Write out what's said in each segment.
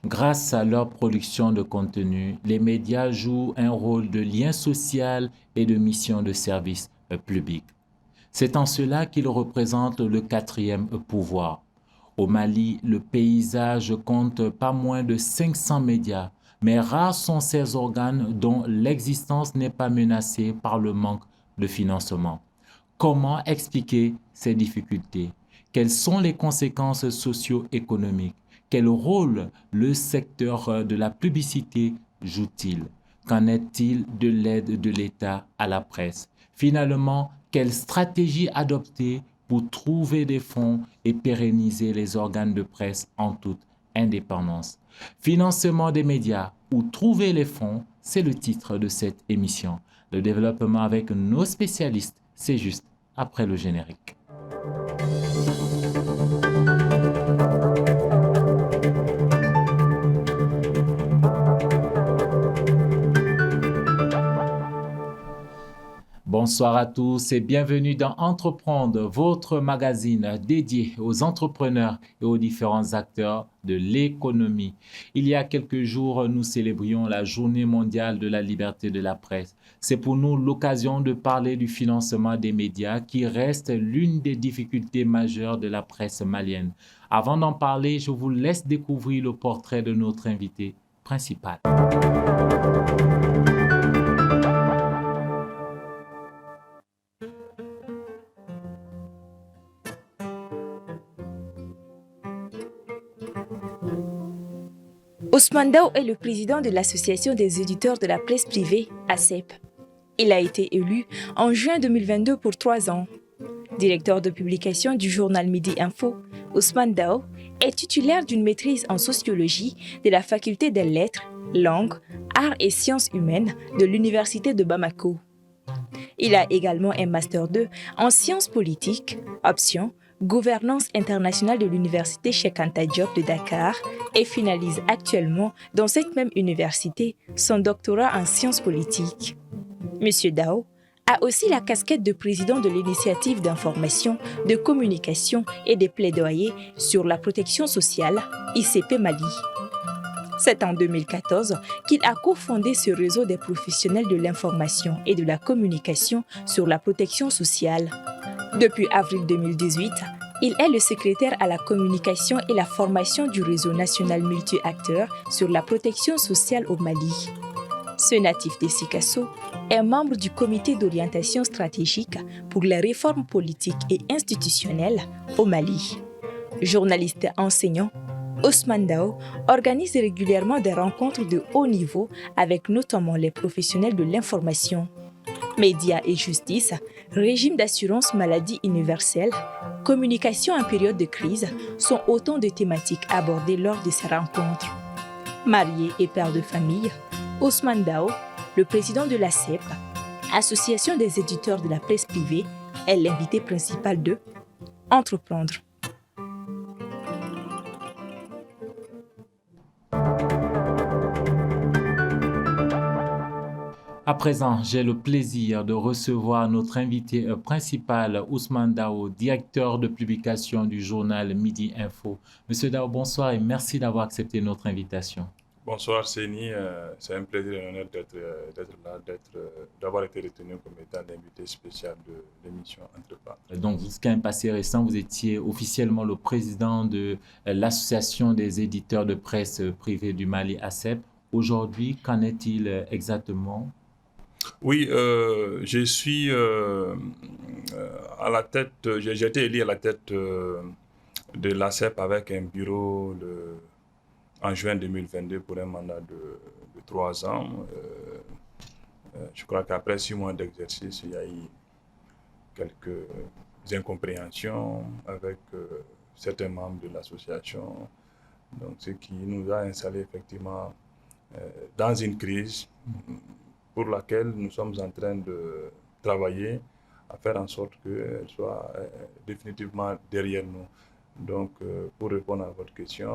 Grâce à leur production de contenu, les médias jouent un rôle de lien social et de mission de service public. C'est en cela qu'ils représentent le quatrième pouvoir. Au Mali, le paysage compte pas moins de 500 médias, mais rares sont ces organes dont l'existence n'est pas menacée par le manque de financement. Comment expliquer ces difficultés? Quelles sont les conséquences socio-économiques? Quel rôle le secteur de la publicité joue-t-il? Qu'en est-il de l'aide de l'État à la presse? Finalement, quelle stratégie adopter pour trouver des fonds et pérenniser les organes de presse en toute indépendance? Financement des médias ou trouver les fonds, c'est le titre de cette émission. Le développement avec nos spécialistes, c'est juste après le générique. Bonsoir à tous et bienvenue dans Entreprendre, votre magazine dédié aux entrepreneurs et aux différents acteurs de l'économie. Il y a quelques jours, nous célébrions la Journée mondiale de la liberté de la presse. C'est pour nous l'occasion de parler du financement des médias qui reste l'une des difficultés majeures de la presse malienne. Avant d'en parler, je vous laisse découvrir le portrait de notre invité principal. Ousmane Daou est le président de l'Association des éditeurs de la presse privée, ACEP. Il a été élu en juin 2022 pour 3 ans. Directeur de publication du journal Midi Info, Ousmane Daou est titulaire d'une maîtrise en sociologie de la faculté des lettres, langues, arts et sciences humaines de l'université de Bamako. Il a également un master 2 en sciences politiques, option gouvernance internationale de l'université Cheikh Anta Diop de Dakar et finalise actuellement dans cette même université son doctorat en sciences politiques. Monsieur Daou a aussi la casquette de président de l'initiative d'information, de communication et de plaidoyer sur la protection sociale, ICP Mali. C'est en 2014 qu'il a cofondé ce réseau des professionnels de l'information et de la communication sur la protection sociale. Depuis avril 2018, il est le secrétaire à la communication et la formation du réseau national multi-acteurs sur la protection sociale au Mali. Ce natif de Sikasso est membre du comité d'orientation stratégique pour les réformes politiques et institutionnelles au Mali. Journaliste enseignant, Ousmane Daou organise régulièrement des rencontres de haut niveau avec notamment les professionnels de l'information. Médias et justice, régime d'assurance maladie universelle, communication en période de crise sont autant de thématiques abordées lors de ces rencontres. Marié et père de famille, Ousmane Daou, le président de l'ACEP, Association des éditeurs de la presse privée, est l'invité principal de Entreprendre. À présent, j'ai le plaisir de recevoir notre invité principal, Ousmane Daou, directeur de publication du journal Midi Info. Monsieur Daou, bonsoir et merci d'avoir accepté notre invitation. Bonsoir Séni, c'est un plaisir et un honneur d'être là, d'avoir été retenu comme étant l'invité spécial de l'émission Entreprendre. Donc, jusqu'à un passé récent, vous étiez officiellement le président de l'Association des éditeurs de presse privée du Mali, ACEP. Aujourd'hui, qu'en est-il exactement? Oui, je suis à la tête, j'ai été élu à la tête de l'ACEP avec un bureau en juin 2022 pour un mandat de 3 ans. Je crois qu'après 6 mois d'exercice, il y a eu quelques incompréhensions avec certains membres de l'association. Donc, ce qui nous a installé effectivement dans une crise pour laquelle nous sommes en train de travailler à faire en sorte qu'elle soit définitivement derrière nous. Donc, pour répondre à votre question,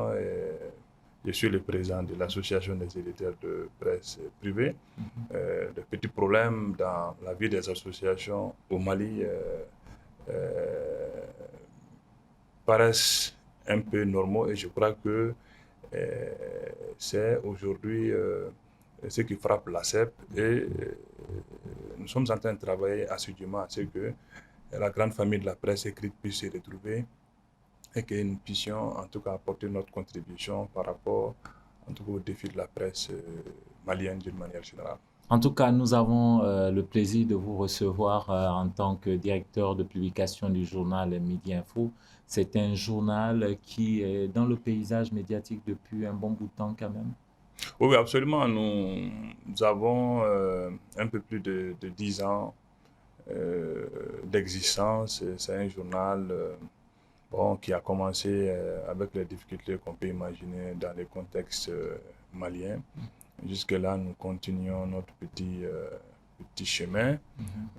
je suis le président de l'Association des éditeurs de presse privée. Les petits problèmes dans la vie des associations au Mali paraissent un peu normaux et je crois que C'est aujourd'hui ce qui frappe l'ACEP et nous sommes en train de travailler assidûment à ce que la grande famille de la presse écrite puisse se retrouver et que nous puissions en tout cas apporter notre contribution par rapport en tout cas, aux défis de la presse malienne d'une manière générale. En tout cas, nous avons le plaisir de vous recevoir en tant que directeur de publication du journal Midi Info. C'est un journal qui est dans le paysage médiatique depuis un bon bout de temps quand même. Oui, absolument. Nous avons un peu plus de 10 ans d'existence. C'est un journal qui a commencé avec les difficultés qu'on peut imaginer dans les contextes maliens. Jusque-là, nous continuons notre petit chemin.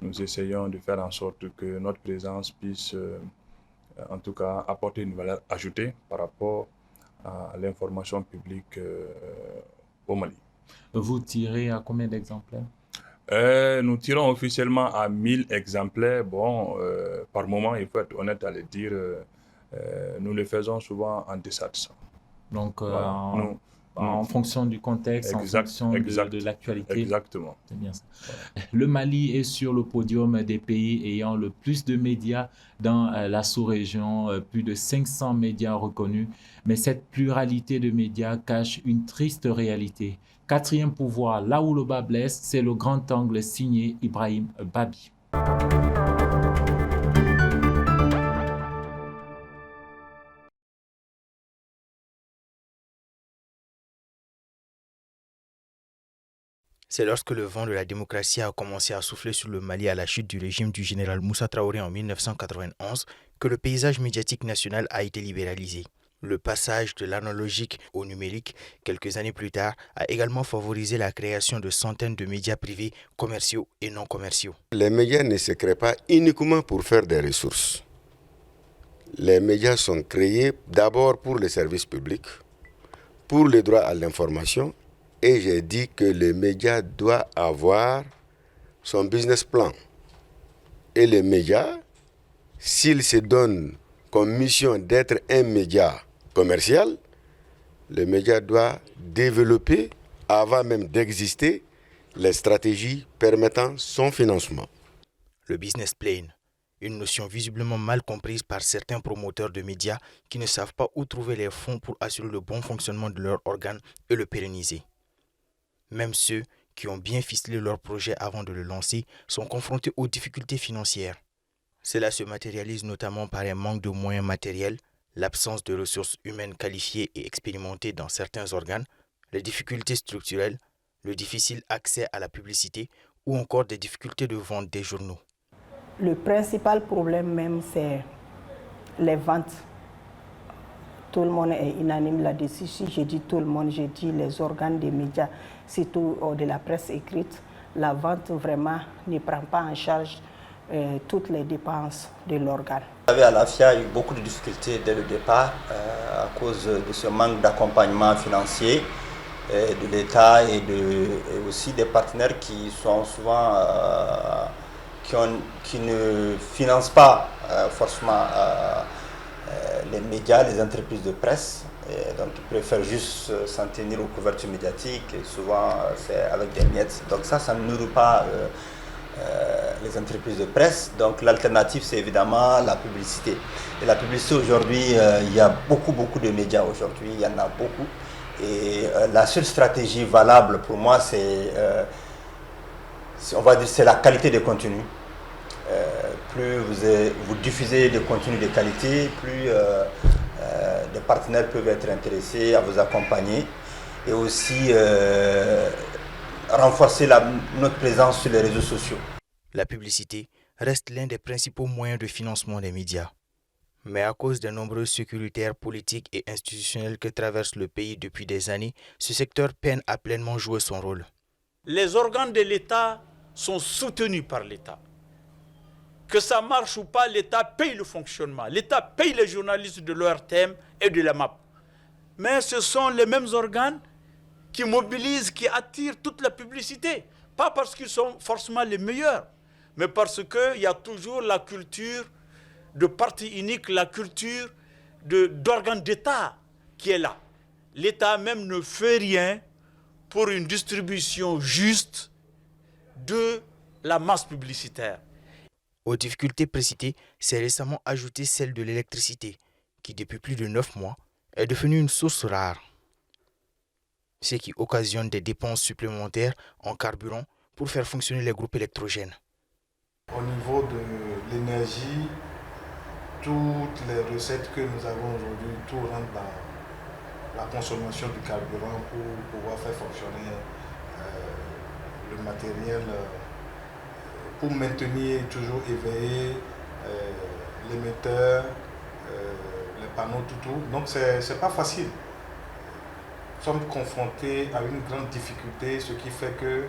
Nous essayons de faire en sorte que notre présence puisse, en tout cas, apporter une valeur ajoutée par rapport à l'information publique au Mali. Vous tirez à combien d'exemplaires? Nous tirons officiellement à 1000 exemplaires. Par moment, il faut être honnête à le dire, nous le faisons souvent en deçà de ça. Donc, en fonction du contexte, en fonction de l'actualité. Exactement. C'est bien ça. Ouais. Le Mali est sur le podium des pays ayant le plus de médias dans la sous-région, plus de 500 médias reconnus. Mais cette pluralité de médias cache une triste réalité. Quatrième pouvoir, là où le bas blesse, c'est le grand angle signé Ibrahim Babi. C'est lorsque le vent de la démocratie a commencé à souffler sur le Mali à la chute du régime du général Moussa Traoré en 1991 que le paysage médiatique national a été libéralisé. Le passage de l'analogique au numérique, quelques années plus tard, a également favorisé la création de centaines de médias privés, commerciaux et non commerciaux. Les médias ne se créent pas uniquement pour faire des ressources. Les médias sont créés d'abord pour le service public, pour le droit à l'information. Et j'ai dit que le média doit avoir son business plan. Et le média, s'il se donne comme mission d'être un média commercial, le média doit développer, avant même d'exister, les stratégies permettant son financement. Le business plan, une notion visiblement mal comprise par certains promoteurs de médias qui ne savent pas où trouver les fonds pour assurer le bon fonctionnement de leur organe et le pérenniser. Même ceux qui ont bien ficelé leur projet avant de le lancer sont confrontés aux difficultés financières. Cela se matérialise notamment par un manque de moyens matériels, l'absence de ressources humaines qualifiées et expérimentées dans certains organes, les difficultés structurelles, le difficile accès à la publicité ou encore des difficultés de vente des journaux. Le principal problème même, c'est les ventes. Tout le monde est unanime là-dessus. Si je dis tout le monde, je dis les organes des médias, surtout de la presse écrite. La vente vraiment ne prend pas en charge toutes les dépenses de l'organe. À la FIA, il y a eu beaucoup de difficultés dès le départ à cause de ce manque d'accompagnement financier de l'État et aussi des partenaires qui sont souvent qui ne financent pas forcément les médias, les entreprises de presse. Et donc ils préfèrent juste s'en tenir aux couvertures médiatiques et souvent c'est avec des miettes. Donc ça ne nourrit pas les entreprises de presse. Donc l'alternative c'est évidemment la publicité. Et la publicité aujourd'hui, il y a beaucoup de médias aujourd'hui, il y en a beaucoup. Et la seule stratégie valable pour moi c'est on va dire c'est la qualité des contenus. Plus vous diffusez des contenus de qualité, plus des partenaires peuvent être intéressés à vous accompagner et aussi renforcer notre présence sur les réseaux sociaux. La publicité reste l'un des principaux moyens de financement des médias. Mais à cause des nombreux sécuritaires politiques et institutionnels que traverse le pays depuis des années, ce secteur peine à pleinement jouer son rôle. Les organes de l'État sont soutenus par l'État. Que ça marche ou pas, l'État paye le fonctionnement. L'État paye les journalistes de l'ORTM et de la MAP. Mais ce sont les mêmes organes qui mobilisent, qui attirent toute la publicité. Pas parce qu'ils sont forcément les meilleurs, mais parce qu'il y a toujours la culture de parti unique, la culture d'organes d'État qui est là. l'État même ne fait rien pour une distribution juste de la masse publicitaire. Aux difficultés précitées s'est récemment ajoutée celle de l'électricité, qui depuis plus de 9 mois est devenue une source rare, ce qui occasionne des dépenses supplémentaires en carburant pour faire fonctionner les groupes électrogènes. Au niveau de l'énergie, toutes les recettes que nous avons aujourd'hui, tout rentre dans la consommation du carburant pour pouvoir faire fonctionner le matériel, pour maintenir toujours éveillé l'émetteur, les panneaux, tout. Donc c'est pas facile. Nous sommes confrontés à une grande difficulté, ce qui fait que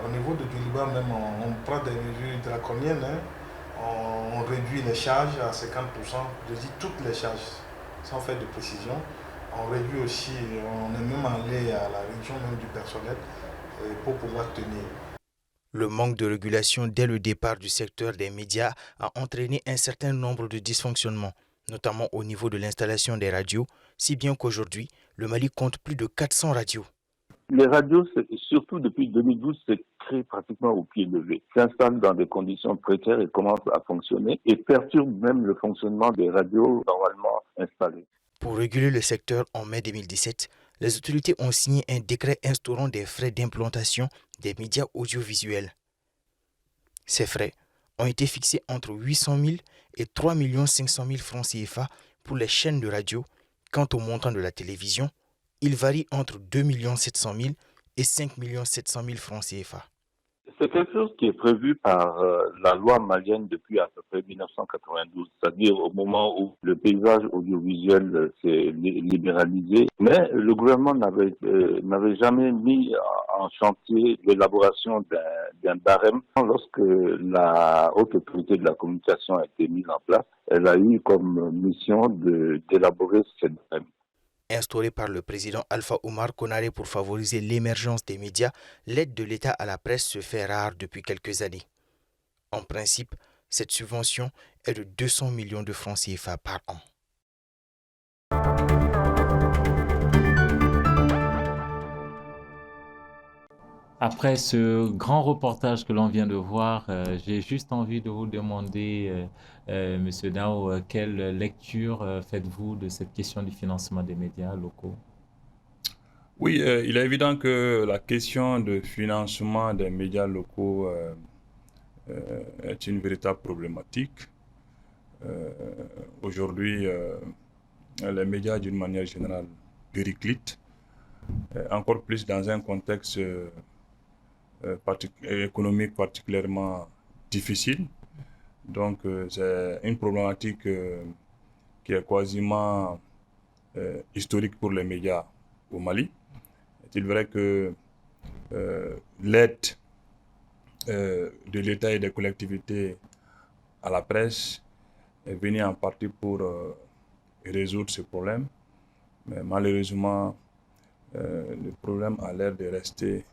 au niveau de Djoliba même, on prend des mesures draconiennes. Hein. On réduit les charges à 50%, je dis toutes les charges, sans faire de précision. On réduit aussi, on est même allé à la réduction même du personnel pour pouvoir tenir. Le manque de régulation dès le départ du secteur des médias a entraîné un certain nombre de dysfonctionnements, notamment au niveau de l'installation des radios, si bien qu'aujourd'hui, le Mali compte plus de 400 radios. Les radios, surtout depuis 2012, se créent pratiquement au pied levé, s'installent dans des conditions précaires et commencent à fonctionner et perturbent même le fonctionnement des radios normalement installées. Pour réguler le secteur en mai 2017, les autorités ont signé un décret instaurant des frais d'implantation des médias audiovisuels. Ces frais ont été fixés entre 800 000 et 3 500 000 francs CFA pour les chaînes de radio. Quant au montant de la télévision, il varie entre 2 700 000 et 5 700 000 francs CFA. C'est quelque chose qui est prévu par la loi malienne depuis à peu près 1992, c'est-à-dire au moment où le paysage audiovisuel s'est libéralisé. Mais le gouvernement n'avait jamais mis en chantier l'élaboration d'un barème. Lorsque la haute autorité de la communication a été mise en place, elle a eu comme mission d'élaborer ce barème. Instauré par le président Alpha Oumar Konaré pour favoriser l'émergence des médias, l'aide de l'État à la presse se fait rare depuis quelques années. En principe, cette subvention est de 200 millions de francs CFA par an. Après ce grand reportage que l'on vient de voir, j'ai juste envie de vous demander, Monsieur Dao, quelle lecture faites-vous de cette question du financement des médias locaux? Oui, il est évident que la question de financement des médias locaux est une véritable problématique. Aujourd'hui, les médias, d'une manière générale, périclitent, encore plus dans un contexte économique particulièrement difficile. Donc, c'est une problématique qui est quasiment historique pour les médias au Mali. Est-il vrai que l'aide de l'État et des collectivités à la presse est venue en partie pour résoudre ce problème, mais malheureusement, le problème a l'air de rester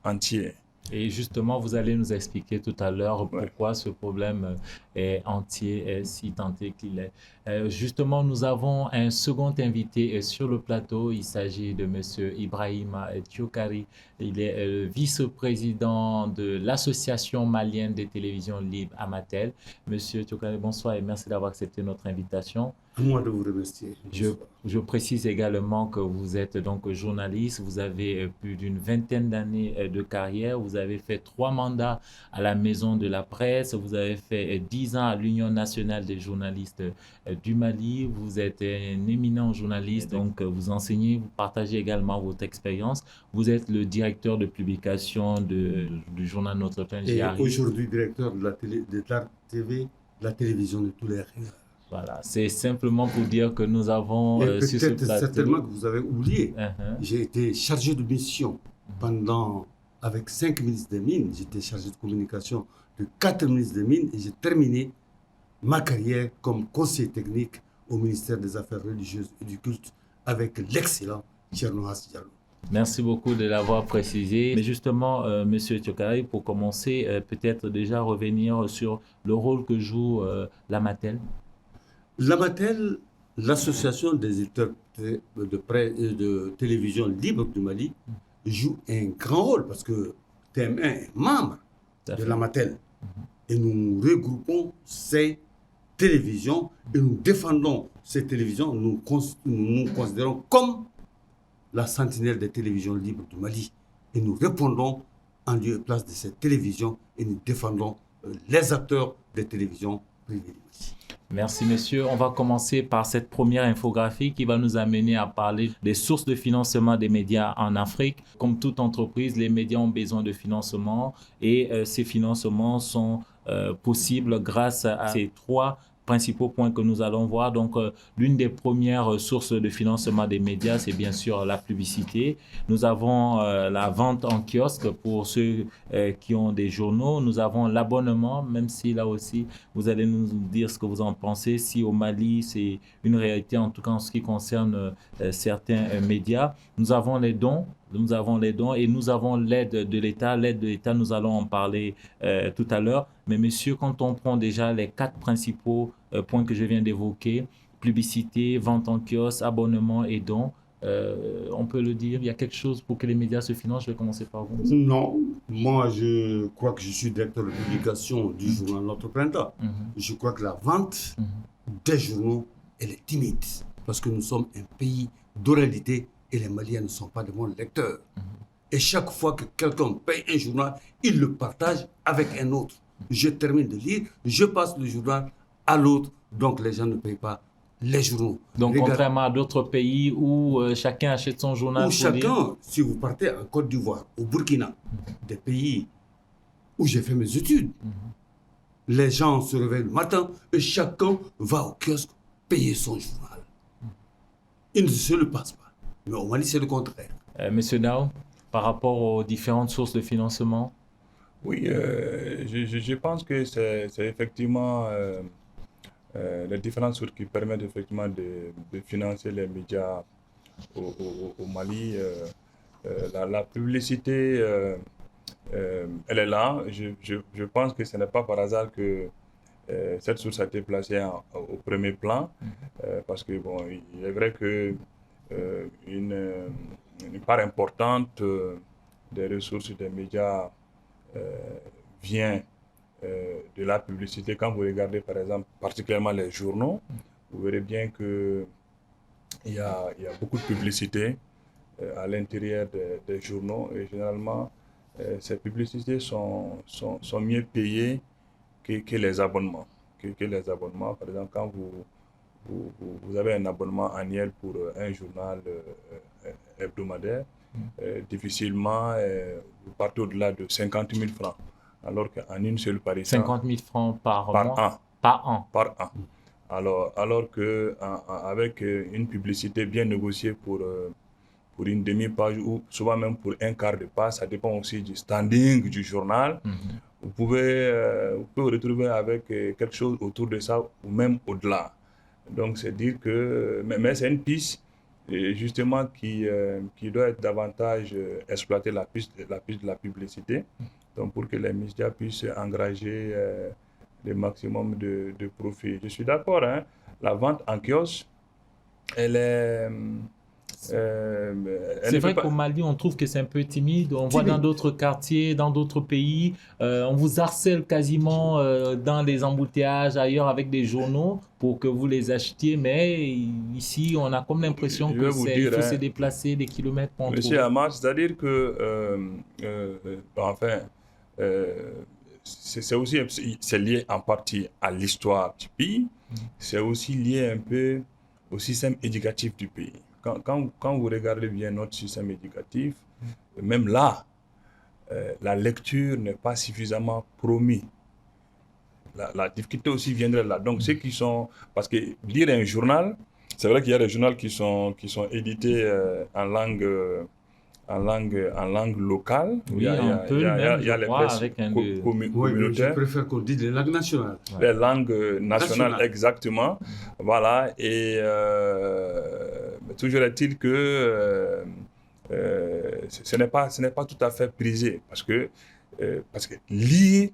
entier. Et justement, vous allez nous expliquer tout à l'heure pourquoi ce problème est entier, est si tenté qu'il est. Justement, nous avons un second invité sur le plateau. Il s'agit de M. Ibrahima Thiokari. Il est vice-président de l'Association malienne des télévisions libres, Amatel. Monsieur Thiokari, bonsoir et merci d'avoir accepté notre invitation. À moi de vous remercier. Je précise également que vous êtes donc journaliste, vous avez plus d'une vingtaine d'années de carrière, vous avez fait 3 mandats à la Maison de la Presse, vous avez fait 10 ans à l'Union nationale des journalistes du Mali, vous êtes un éminent journaliste, donc vous enseignez, vous partagez également votre expérience, vous êtes le directeur de publication du journal Notre Temps. Et aujourd'hui directeur de la TV, de la télévision de tous les régions. Voilà, c'est simplement pour dire que nous avons sur ce plateau... Certainement que vous avez oublié, j'ai été chargé de mission pendant, avec 5 ministres des Mines, j'étais chargé de communication de 4 ministres des Mines et j'ai terminé ma carrière comme conseiller technique au ministère des Affaires religieuses et du culte avec l'excellent Tchernohas Diallo. Merci beaucoup de l'avoir précisé. Mais justement, Monsieur Thiokari, pour commencer, peut-être déjà revenir sur le rôle que joue l'Amatel. L'Amatel l'association des éditeurs de télévision libre du Mali joue un grand rôle parce que TM1 est membre de l'Amatel. Et nous regroupons ces télévisions et nous défendons ces télévisions. Nous considérons comme la sentinelle des télévisions libres du Mali. Et nous répondons en lieu et place de ces télévisions et nous défendons les acteurs des télévisions privées du Mali. Merci, monsieur. On va commencer par cette première infographie qui va nous amener à parler des sources de financement des médias en Afrique. Comme toute entreprise, les médias ont besoin de financement et ces financements sont possibles grâce à ces trois principaux points que nous allons voir. Donc, l'une des premières sources de financement des médias, c'est bien sûr la publicité. Nous avons la vente en kiosque pour ceux qui ont des journaux. Nous avons l'abonnement, même si là aussi, vous allez nous dire ce que vous en pensez. Si au Mali, c'est une réalité, en tout cas en ce qui concerne certains médias. Nous avons les dons. Nous avons les dons et nous avons l'aide de l'État. L'aide de l'État, nous allons en parler tout à l'heure. Mais monsieur, quand on prend déjà les quatre principaux points que je viens d'évoquer, publicité, vente en kiosque, abonnement et dons, on peut le dire, il y a quelque chose pour que les médias se financent. Je vais commencer par vous. Non, moi je crois que je suis directeur de publication du journal Notre Printemps. Je crois que la vente des journaux, elle est timide parce que nous sommes un pays d'oralité. Et les Maliens ne sont pas de bons lecteurs. Et chaque fois que quelqu'un paye un journal, il le partage avec un autre. Je termine de lire, je passe le journal à l'autre. Donc les gens ne payent pas les journaux. Donc contrairement à d'autres pays où chacun achète son journal. Où chacun, si vous partez en Côte d'Ivoire, au Burkina, des pays où j'ai fait mes études, les gens se réveillent le matin et chacun va au kiosque payer son journal. Il ne se le passe pas. Mais au Mali, c'est le contraire. Monsieur Dao, par rapport aux différentes sources de financement? Oui, je pense que c'est effectivement les différentes sources qui permettent effectivement de financer les médias au Mali. La publicité, elle est là. Je pense que ce n'est pas par hasard que cette source a été placée au premier plan, parce que bon, il est vrai que une part importante des ressources des médias vient de la publicité. Quand vous regardez par exemple particulièrement les journaux, vous verrez bien qu'il y a beaucoup de publicité à l'intérieur des journaux et généralement ces publicités sont mieux payées que les abonnements. Que les abonnements. Par exemple, quand vous avez un abonnement annuel pour un journal hebdomadaire, difficilement vous partez au-delà de 50 000 francs, alors qu'en une seule parution... 50 000 francs par mois? Par an. Par an. Alors qu'avec une publicité bien négociée pour une demi-page ou souvent même pour un quart de page, ça dépend aussi du standing du journal. Vous pouvez vous retrouver avec quelque chose autour de ça ou même au-delà. Donc, c'est dire que... Mais c'est une piste, justement, qui doit être davantage exploiter la piste de la publicité, donc pour que les médias puissent engager le maximum de profit. Je suis d'accord, hein, la vente en kiosque, elle est... c'est vrai qu'au Mali, on trouve que c'est un peu timide. On voit dans d'autres quartiers, dans d'autres pays, on vous harcèle quasiment dans les embouteillages ailleurs avec des journaux pour que vous les achetiez. Mais ici, on a comme l'impression qu'il faut se déplacer des kilomètres pour en trouver. Monsieur Amar, c'est-à-dire que, c'est lié en partie à l'histoire du pays. C'est aussi lié un peu au système éducatif du pays. Quand vous regardez bien notre système éducatif, même là, la lecture n'est pas suffisamment promise. La difficulté aussi viendrait là. Donc, ceux qui sont... Parce que lire un journal, c'est vrai qu'il y a des journaux qui sont édités en langue locale. Oui, il y a les presses communautaires. Je préfère qu'on dise les langues nationales. Les langues nationales, exactement. Voilà. Et toujours est-il que ce n'est pas tout à fait prisé. Parce que lire,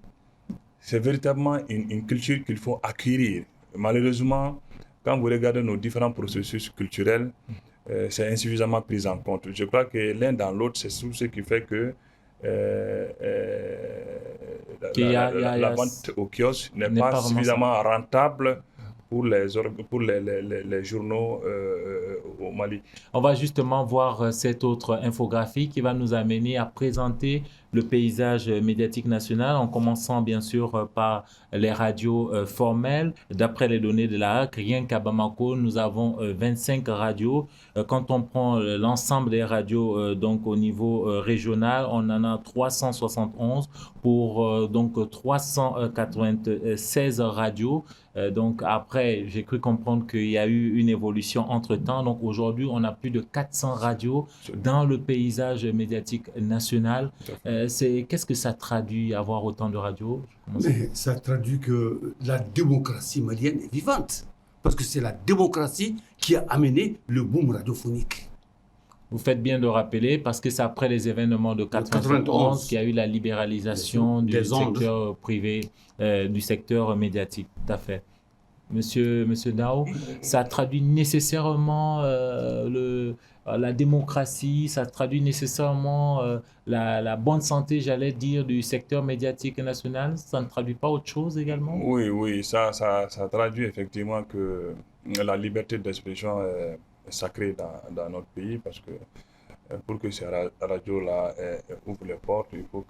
c'est véritablement une culture qu'il faut acquérir. Malheureusement, quand vous regardez nos différents processus culturels, c'est insuffisamment pris en compte. Je crois que l'un dans l'autre, c'est tout ce qui fait que la vente au kiosque n'est pas suffisamment rentable pour les journaux au Mali. On va justement voir cette autre infographie qui va nous amener à présenter le paysage médiatique national, en commençant bien sûr par les radios formelles. D'après les données de la HAC, rien qu'à Bamako, nous avons 25 radios. Quand on prend l'ensemble des radios donc au niveau régional, on en a 371 pour donc 396 radios. Donc après, j'ai cru comprendre qu'il y a eu une évolution entre-temps. Donc aujourd'hui, on a plus de 400 radios dans le paysage médiatique national. Qu'est-ce que ça traduit, avoir autant de radios? Mais ça traduit que la démocratie malienne est vivante. Parce que c'est la démocratie qui a amené le boom radiophonique. Vous faites bien de rappeler, parce que c'est après les événements de 91 qu'il y a eu la libéralisation du secteur privé, du secteur médiatique. Tout à fait. Monsieur Dao, ça traduit nécessairement la démocratie, ça traduit nécessairement la bonne santé, j'allais dire, du secteur médiatique national. Ça ne traduit pas autre chose également? Oui, ça traduit effectivement que la liberté d'expression est sacrée dans notre pays, parce que pour que ces radios-là ouvrent les portes, il faut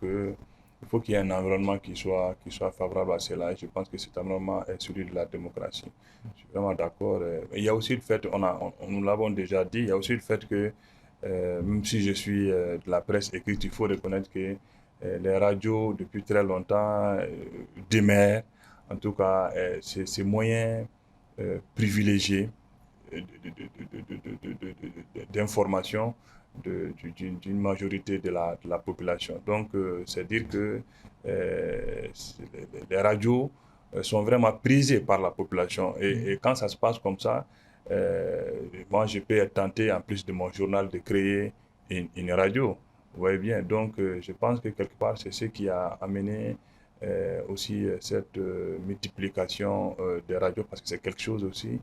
qu'il y ait un environnement qui soit favorable à cela. Et je pense que cet environnement est celui de la démocratie. Je suis vraiment d'accord. Il y a aussi le fait, nous l'avons déjà dit, il y a aussi le fait que même si je suis de la presse écrite, il faut reconnaître que les radios, depuis très longtemps, demeurent, en tout cas, ces moyens privilégiés d'information d'une majorité de la population. Donc, c'est dire que les radios sont vraiment prisées par la population. Et quand ça se passe comme ça, moi, je peux être tenté, en plus de mon journal, de créer une radio. Vous voyez bien. Donc, je pense que quelque part, c'est ce qui a amené aussi cette multiplication des radios, parce que c'est quelque chose aussi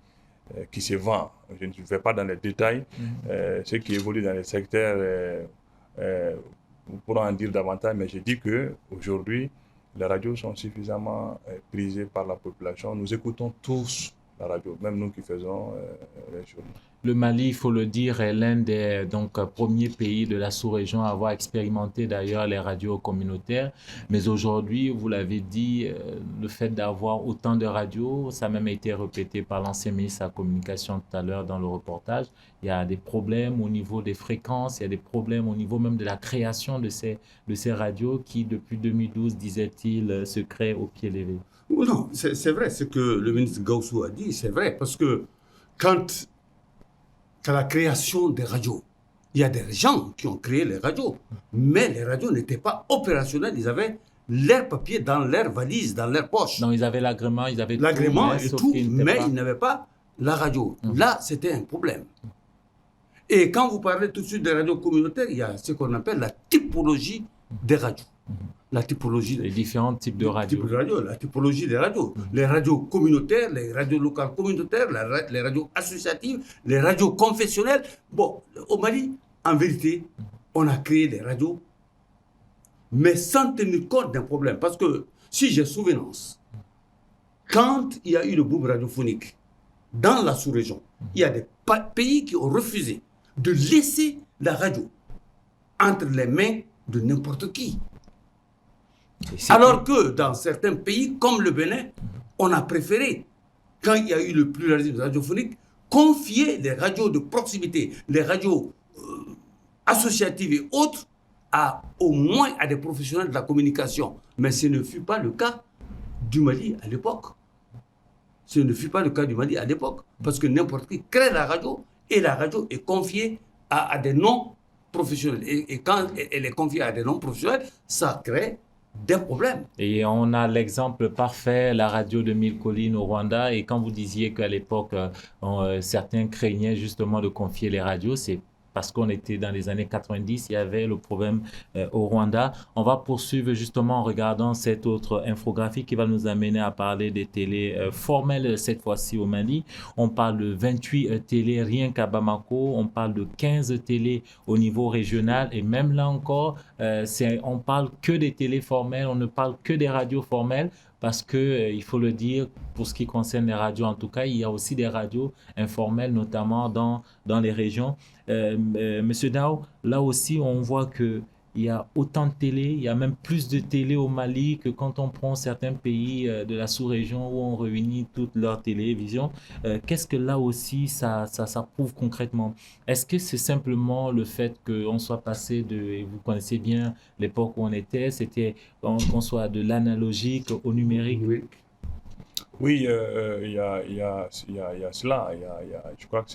qui se vend. Je ne vais pas dans les détails. Ce qui évolue dans les secteurs, nous pourrons en dire davantage, mais je dis qu'aujourd'hui, les radios sont suffisamment prisées par la population. Nous écoutons tous la radio, même nous qui faisons les journaux. Le Mali, il faut le dire, est l'un des premiers pays de la sous-région à avoir expérimenté d'ailleurs les radios communautaires. Mais aujourd'hui, vous l'avez dit, le fait d'avoir autant de radios, ça a même été répété par l'ancien ministre de la Communication tout à l'heure dans le reportage. Il y a des problèmes au niveau des fréquences, il y a des problèmes au niveau même de la création de ces radios qui, depuis 2012, disait-il, se créent au pied levé. Non, c'est vrai, ce que le ministre Gaussou a dit, c'est vrai, parce que quand à la création des radios, il y a des gens qui ont créé les radios, mais les radios n'étaient pas opérationnelles, ils avaient leurs papiers dans leurs valises, dans leurs poches. Non, ils avaient l'agrément, ils avaient l'agrément et tout, mais ils n'avaient pas la radio. Là, c'était un problème. Et quand vous parlez tout de suite des radios communautaires, il y a ce qu'on appelle la typologie des radios. La typologie les différents types de radios. La typologie des radios. Les radios communautaires, les radios locales communautaires, les radios associatives, les radios confessionnelles. Bon, au Mali, en vérité, on a créé des radios, mais sans tenir compte d'un problème. Parce que, si j'ai souvenance, quand il y a eu le boom radiophonique dans la sous-région, il y a des pays qui ont refusé de laisser la radio entre les mains de n'importe qui. Alors que dans certains pays, comme le Bénin, on a préféré, quand il y a eu le pluralisme radiophonique, confier les radios de proximité, les radios associatives et autres, au moins à des professionnels de la communication. Mais ce ne fut pas le cas du Mali à l'époque. Ce ne fut pas le cas du Mali à l'époque, parce que n'importe qui crée la radio, et la radio est confiée à des non-professionnels. Et quand elle est confiée à des non-professionnels, ça crée des problèmes. Et on a l'exemple parfait, la radio de Mille Collines au Rwanda. Et quand vous disiez qu'à l'époque, certains craignaient justement de confier les radios, c'est parce qu'on était dans les années 90, il y avait le problème au Rwanda. On va poursuivre justement en regardant cette autre infographie qui va nous amener à parler des télés formelles cette fois-ci au Mali. On parle de 28 télés rien qu'à Bamako, on parle de 15 télés au niveau régional et même là encore, on parle que des télés formelles, on ne parle que des radios formelles parce que, il faut le dire, pour ce qui concerne les radios en tout cas, il y a aussi des radios informelles, notamment dans les régions. Monsieur Dao, là aussi, on voit qu'il y a autant de télé, il y a même plus de télé au Mali que quand on prend certains pays de la sous-région où on réunit toutes leurs télévisions. Qu'est-ce que là aussi, ça prouve concrètement? Est-ce que c'est simplement le fait qu'on soit passé et vous connaissez bien l'époque où on était, c'était qu'on soit de l'analogique au numérique? Oui, il y a cela. Je crois que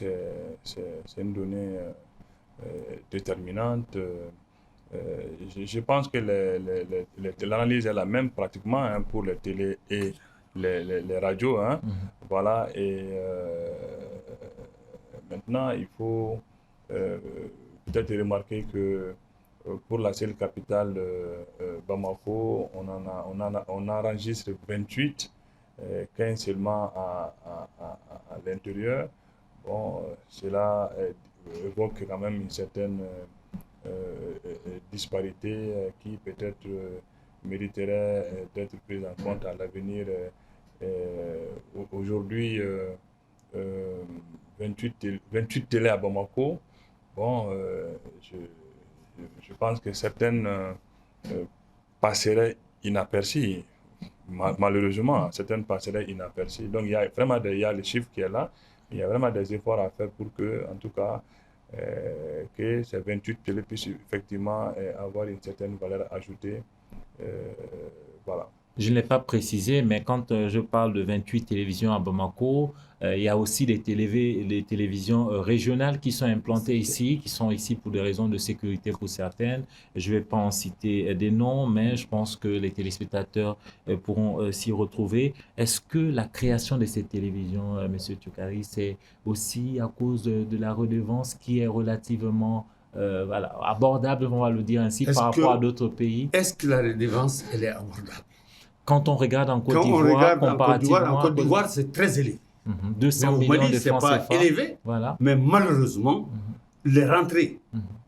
c'est une donnée déterminante. Je pense que l'analyse est la même pratiquement pour les télés et les radios. Hein. Voilà, et maintenant, il faut peut-être remarquer que pour la seule capitale Bamako, on enregistre 28, 15 seulement à l'intérieur. Bon, cela évoque quand même une certaine disparité qui peut-être mériterait d'être prise en compte à l'avenir. Aujourd'hui, 28 télés à Bamako. Bon, je pense que certaines passeraient inaperçues. Malheureusement, certaines passeraient inaperçues. Donc, il y a vraiment le chiffre qui est là. Il y a vraiment des efforts à faire pour que, en tout cas, que ces 28 télés puissent effectivement avoir une certaine valeur ajoutée. Voilà. Je ne l'ai pas précisé, mais quand je parle de 28 télévisions à Bamako, il y a aussi les télévisions régionales qui sont implantées ici, qui sont ici pour des raisons de sécurité pour certaines. Je ne vais pas en citer des noms, mais je pense que les téléspectateurs pourront s'y retrouver. Est-ce que la création de ces télévisions, M. Toukari, c'est aussi à cause de la redevance qui est relativement abordable, on va le dire ainsi, par rapport à d'autres pays? Est-ce que la redevance, elle est abordable? Quand on regarde en Côte d'Ivoire, comparativement... En Côte d'Ivoire, c'est très élevé. 200 millions de francs CFA. C'est pas élevé, mais malheureusement, les rentrées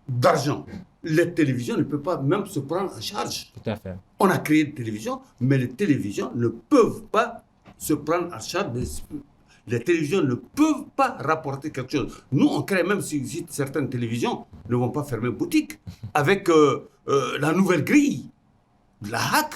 d'argent, les télévisions ne peuvent pas même se prendre en charge. Tout à fait. On a créé des télévisions, mais les télévisions ne peuvent pas se prendre en charge. Les télévisions ne peuvent pas rapporter quelque chose. Nous, on crée, même si certaines télévisions ne vont pas fermer boutique, avec la nouvelle grille de la HAC,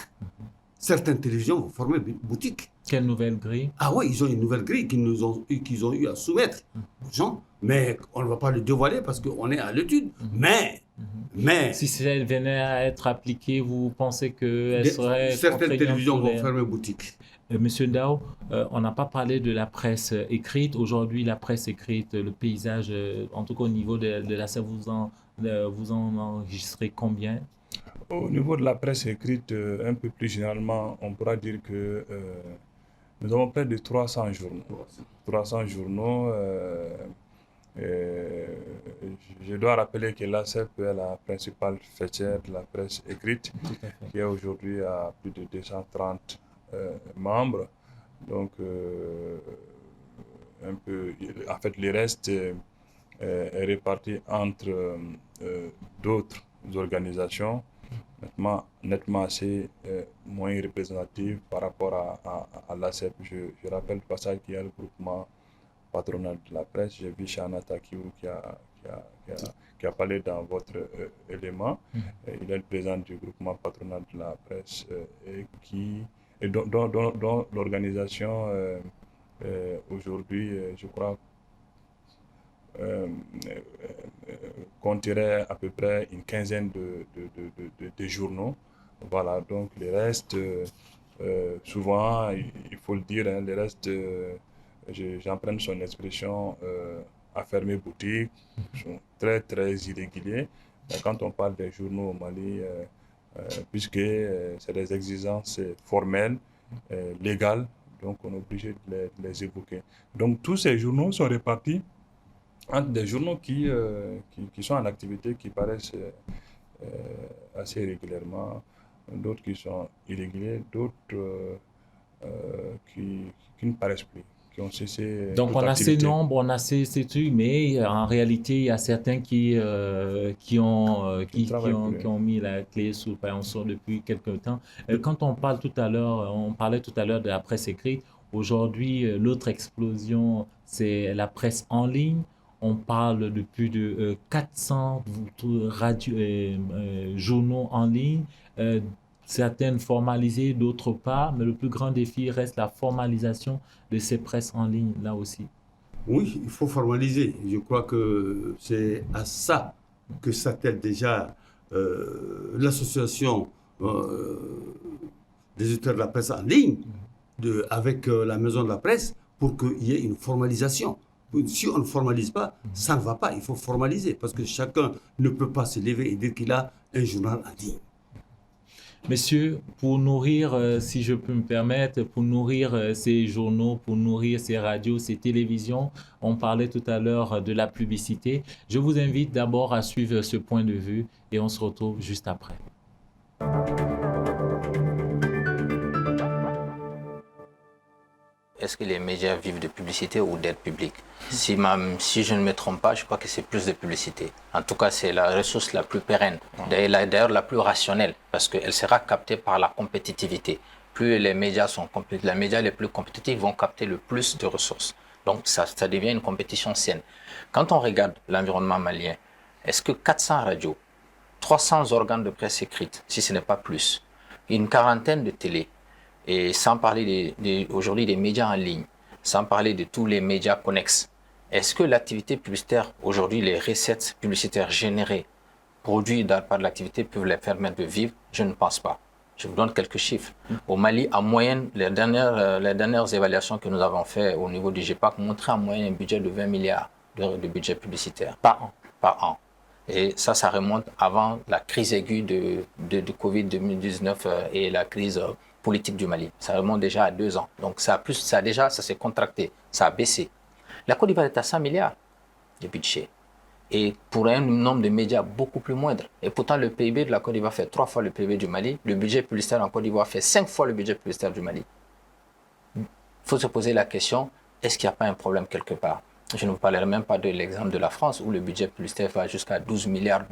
certaines télévisions vont former boutique. Quelle nouvelle grille? Ah oui, ils ont une nouvelle grille qu'ils ont eu à soumettre aux gens, mais on ne va pas le dévoiler parce qu'on est à l'étude. Mais si elle venait à être appliquée, vous pensez qu'elle serait... Certaines télévisions vont fermer boutique. Monsieur Dao, on n'a pas parlé de la presse écrite. Aujourd'hui, la presse écrite, le paysage, en tout cas au niveau de la SEP, vous en enregistrez combien? Au niveau de la presse écrite, un peu plus généralement, on pourra dire que nous avons près de 300 journaux. 300 journaux. Je dois rappeler que l'ASEP est la principale faîtière de la presse écrite, qui est aujourd'hui à plus de 230 membres. Donc, en fait, le reste est réparti entre d'autres organisations, nettement assez moins représentatives par rapport à l'ASEP. Je rappelle au passage qu'il y a le groupement patronal de la presse. J'ai vu Chana Takiou qui a parlé dans votre élément. Il est le président du groupement patronal de la presse et dont l'organisation aujourd'hui, je crois, compterait à peu près une quinzaine de journaux. Voilà, donc les restes, souvent, il faut le dire, les restes, j'emprunte son expression, à fermer boutique, sont très très irréguliers. Mais quand on parle des journaux au Mali, puisque c'est des exigences formelles, légales, donc on est obligé de les évoquer. Donc tous ces journaux sont répartis entre des journaux qui sont en activité, qui paraissent assez régulièrement, d'autres qui sont irréguliers, d'autres qui ne paraissent plus, qui ont cessé. Donc on a ces nombres, on a ces trucs, mais en réalité, il y a certains qui ont mis la clé sous le paillasson depuis quelques temps. Quand on parlait tout à l'heure de la presse écrite. Aujourd'hui, l'autre explosion, c'est la presse en ligne. On parle de plus de 400 journaux en ligne, certaines formalisées, d'autres pas, mais le plus grand défi reste la formalisation de ces presses en ligne, là aussi. Oui, il faut formaliser. Je crois que c'est à ça que s'attelle déjà l'association des éditeurs de la presse en ligne, avec la maison de la presse, pour qu'il y ait une formalisation. Si on ne formalise pas, ça ne va pas. Il faut formaliser, parce que chacun ne peut pas se lever et dire qu'il a un journal en ligne. Messieurs, pour nourrir, si je peux me permettre, pour nourrir ces journaux, pour nourrir ces radios, ces télévisions, on parlait tout à l'heure de la publicité. Je vous invite d'abord à suivre ce point de vue et on se retrouve juste après. Est-ce que les médias vivent de publicité ou d'aide publique? Si je ne me trompe pas, je crois que c'est plus de publicité. En tout cas, c'est la ressource la plus pérenne, d'ailleurs la plus rationnelle, parce qu'elle sera captée par la compétitivité. Plus les médias les plus compétitifs vont capter le plus de ressources. Donc, ça devient une compétition saine. Quand on regarde l'environnement malien, est-ce que 400 radios, 300 organes de presse écrite, si ce n'est pas plus, une quarantaine de télé, et sans parler aujourd'hui des médias en ligne, sans parler de tous les médias connexes, est-ce que l'activité publicitaire, aujourd'hui, les recettes publicitaires générées, produites par l'activité, peuvent les permettre de vivre? Je ne pense pas. Je vous donne quelques chiffres. Au Mali, en moyenne, les dernières évaluations que nous avons faites au niveau du GEPAC montraient en moyenne un budget de 20 milliards de budget publicitaire par an. Et ça remonte avant la crise aiguë de Covid-2019 et la crise politique du Mali. Ça remonte déjà à 2 ans. Donc ça s'est contracté, ça a baissé. La Côte d'Ivoire est à 100 milliards de budget. Et pour un nombre de médias beaucoup plus moindre. Et pourtant, le PIB de la Côte d'Ivoire fait 3 fois le PIB du Mali. Le budget publicitaire en Côte d'Ivoire fait 5 fois le budget publicitaire du Mali. Il faut se poser la question, est-ce qu'il n'y a pas un problème quelque part? Je ne vous parlerai même pas de l'exemple de la France, où le budget publicitaire va jusqu'à 12 milliards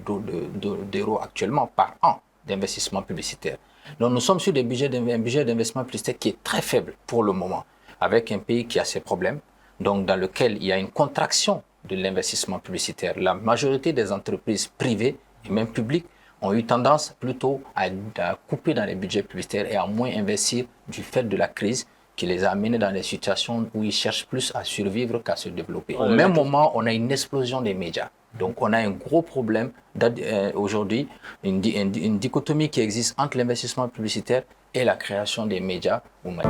d'euros actuellement par an d'investissement publicitaire. Donc nous sommes sur un budget d'investissement publicitaire qui est très faible pour le moment, avec un pays qui a ses problèmes, donc dans lequel il y a une contraction de l'investissement publicitaire. La majorité des entreprises privées et même publiques ont eu tendance plutôt à couper dans les budgets publicitaires et à moins investir du fait de la crise qui les a amenés dans des situations où ils cherchent plus à survivre qu'à se développer. Au même moment, on a une explosion des médias. Donc on a un gros problème aujourd'hui, une dichotomie qui existe entre l'investissement publicitaire et la création des médias au Mali.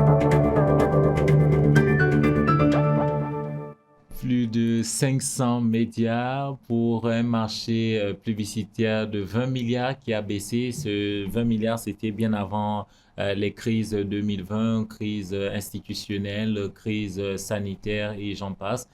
Plus de 500 médias pour un marché publicitaire de 20 milliards qui a baissé. Ce 20 milliards, c'était bien avant les crises 2020, crise institutionnelle, crise sanitaire et j'en passe.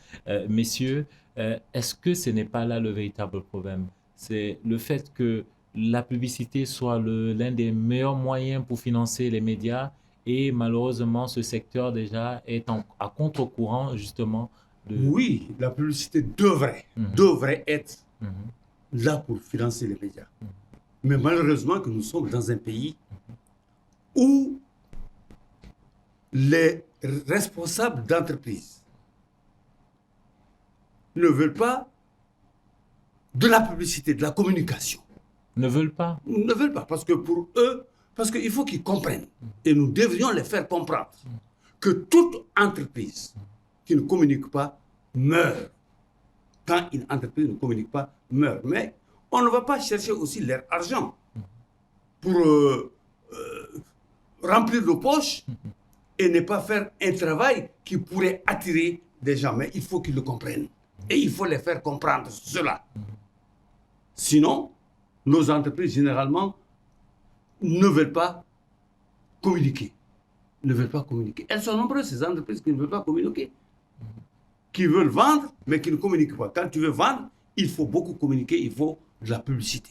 Messieurs, est-ce que ce n'est pas là le véritable problème? C'est le fait que la publicité soit l'un des meilleurs moyens pour financer les médias et malheureusement, ce secteur déjà est à contre-courant justement. Oui, la publicité devrait être là pour financer les médias. Mais malheureusement que nous sommes dans un pays où les responsables d'entreprises ne veulent pas de la publicité, de la communication. Ne veulent pas? Ne veulent pas, parce que pour eux, parce qu'il faut qu'ils comprennent, et nous devrions les faire comprendre, que toute entreprise qui ne communique pas meurt. Quand une entreprise ne communique pas, meurt. Mais on ne va pas chercher aussi leur argent pour remplir nos poches et ne pas faire un travail qui pourrait attirer des gens. Mais il faut qu'ils le comprennent. Et il faut les faire comprendre cela. Sinon, nos entreprises, généralement, ne veulent pas communiquer. Ne veulent pas communiquer. Elles sont nombreuses, ces entreprises qui ne veulent pas communiquer. qui veulent vendre, mais qui ne communiquent pas. Quand tu veux vendre, il faut beaucoup communiquer, il faut de la publicité.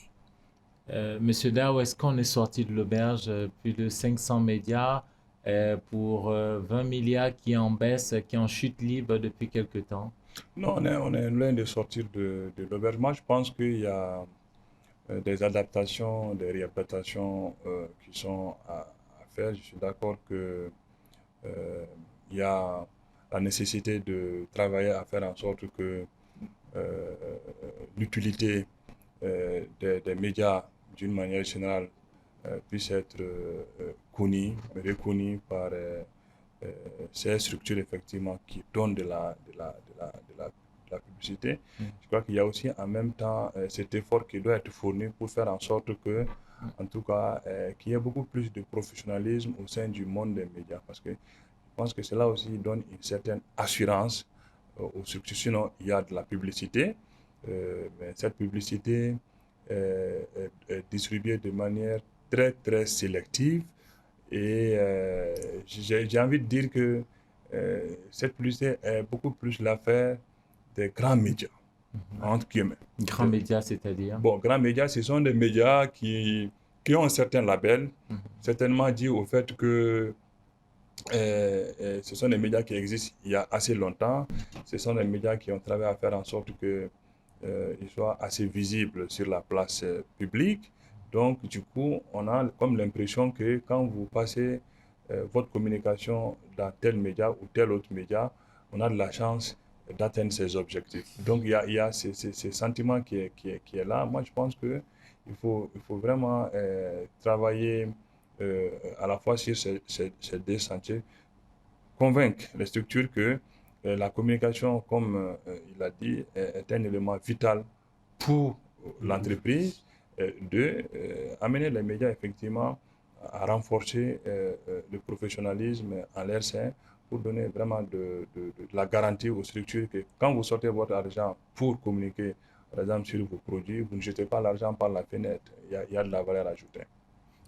Monsieur Dao, est-ce qu'on est sorti de l'auberge? Plus de 500 médias pour 20 milliards qui en baisse, qui en chute libre depuis quelque temps? Non, on est loin de sortir de l'auberge. Moi, je pense qu'il y a des adaptations, des réadaptations qui sont à faire. Je suis d'accord que il y a la nécessité de travailler à faire en sorte que l'utilité des médias d'une manière générale puisse être connue, reconnue par ces structures effectivement qui donnent de la publicité. Je crois qu'il y a aussi en même temps cet effort qui doit être fourni pour faire en sorte que, en tout cas, qu'il y ait beaucoup plus de professionnalisme au sein du monde des médias, parce que je pense que cela aussi donne une certaine assurance aux structures. Sinon, il y a de la publicité, mais cette publicité est distribuée de manière très, très sélective. Et j'ai envie de dire que cette publicité est beaucoup plus l'affaire des grands médias, entre guillemets. Grands médias, c'est-à-dire? Bon, grands médias, ce sont des médias qui ont un certain label, certainement dû au fait que ce sont des médias qui existent il y a assez longtemps. Ce sont des médias qui ont travaillé à faire en sorte qu'ils soient assez visibles sur la place publique. Donc, du coup, on a comme l'impression que quand vous passez votre communication dans tel média ou tel autre média, on a de la chance d'atteindre ses objectifs. Donc, il y a ce sentiment qui est là. Moi, je pense qu'il faut vraiment travailler à la fois sur ces deux sentiers, convaincre les structures que la communication, comme il a dit, est un élément vital pour l'entreprise, amener les médias effectivement à renforcer le professionnalisme en leur sein pour donner vraiment de la garantie aux structures que quand vous sortez votre argent pour communiquer, par exemple, sur vos produits, vous ne jetez pas l'argent par la fenêtre. Il y a de la valeur ajoutée.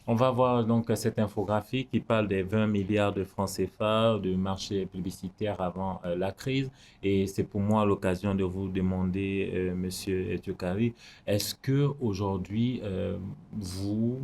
On va voir donc cette infographie qui parle des 20 milliards de francs CFA de marché publicitaire avant la crise. Et c'est pour moi l'occasion de vous demander, Monsieur Etiokari, est-ce que aujourd'hui, vous,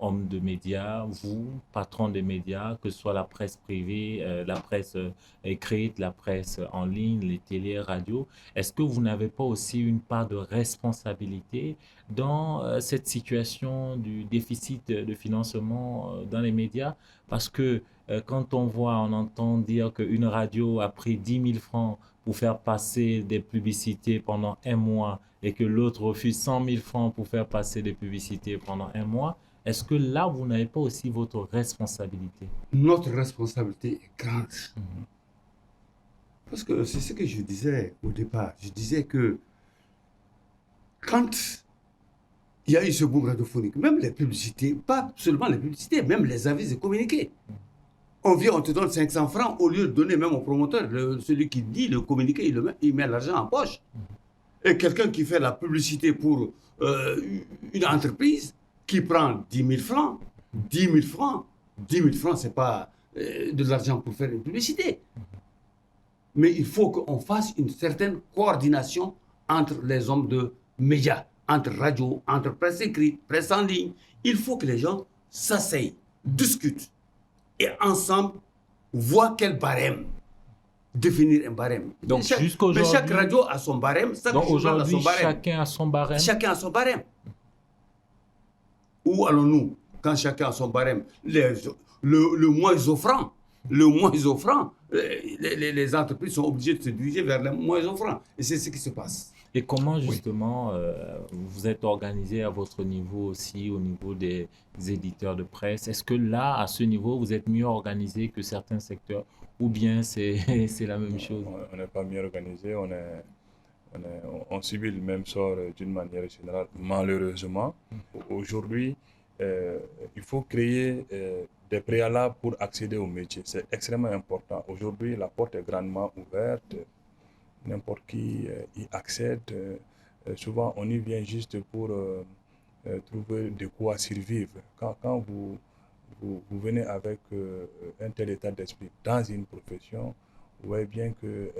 homme de médias, vous, patron des médias, que ce soit la presse privée, la presse écrite, la presse en ligne, les télés, radios, est-ce que vous n'avez pas aussi une part de responsabilité dans cette situation du déficit de financement dans les médias? Parce que quand on voit, on entend dire qu'une radio a pris 10 000 francs pour faire passer des publicités pendant un mois et que l'autre refuse 100 000 francs pour faire passer des publicités pendant un mois, est-ce que là, vous n'avez pas aussi votre responsabilité? Notre responsabilité est grande. Parce que c'est ce que je disais au départ. Je disais que quand il y a eu ce boom radiophonique, même les publicités, pas seulement les publicités, même les avis et communiqués. On vient, on te donne 500 francs, au lieu de donner même au promoteur, celui qui dit le communiqué, il met l'argent en poche. Et quelqu'un qui fait la publicité pour une entreprise, qui prend 10 000 francs, 10 000 francs, 10 000 francs, ce n'est pas de l'argent pour faire une publicité. Mais il faut qu'on fasse une certaine coordination entre les hommes de médias, entre radio, entre presse écrite, presse en ligne. Il faut que les gens s'asseyent, discutent et ensemble voient quel barème. Définir un barème. Donc, mais chaque radio a son barème, chaque journal a son barème. Chacun a son barème. Chacun a son barème. Où allons-nous quand chacun a son barème? Le moins offrant, les entreprises sont obligées de se diriger vers le moins offrant. Et c'est ce qui se passe. Et comment justement vous êtes organisé à votre niveau aussi, au niveau des éditeurs de presse? Est-ce que là, à ce niveau, vous êtes mieux organisé que certains secteurs ou bien c'est la même chose? On n'est pas mieux organisé, on subit le même sort d'une manière générale, malheureusement. Aujourd'hui, il faut créer des préalables pour accéder au métier. C'est extrêmement important. Aujourd'hui, la porte est grandement ouverte. N'importe qui y accède. Souvent, on y vient juste pour trouver de quoi survivre. Quand vous venez avec un tel état d'esprit dans une profession, vous voyez bien que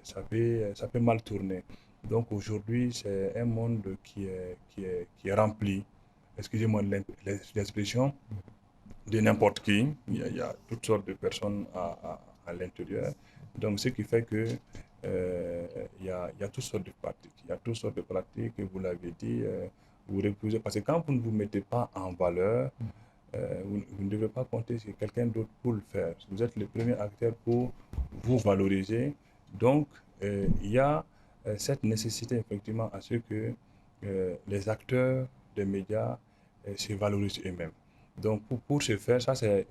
ça peut mal tourner. Donc aujourd'hui, c'est un monde qui est rempli, excusez-moi l'expression, de n'importe qui. Il y a toutes sortes de personnes à l'intérieur. Donc ce qui fait que il y a toutes sortes de pratiques. Il y a toutes sortes de pratiques, vous l'avez dit, vous refusez. Parce que quand vous ne vous mettez pas en valeur, vous ne devez pas compter sur quelqu'un d'autre pour le faire. Vous êtes le premier acteur pour vous valoriser. Donc, il y a cette nécessité effectivement à ce que les acteurs des médias se valorisent eux-mêmes. Donc, pour ce faire, ça c'est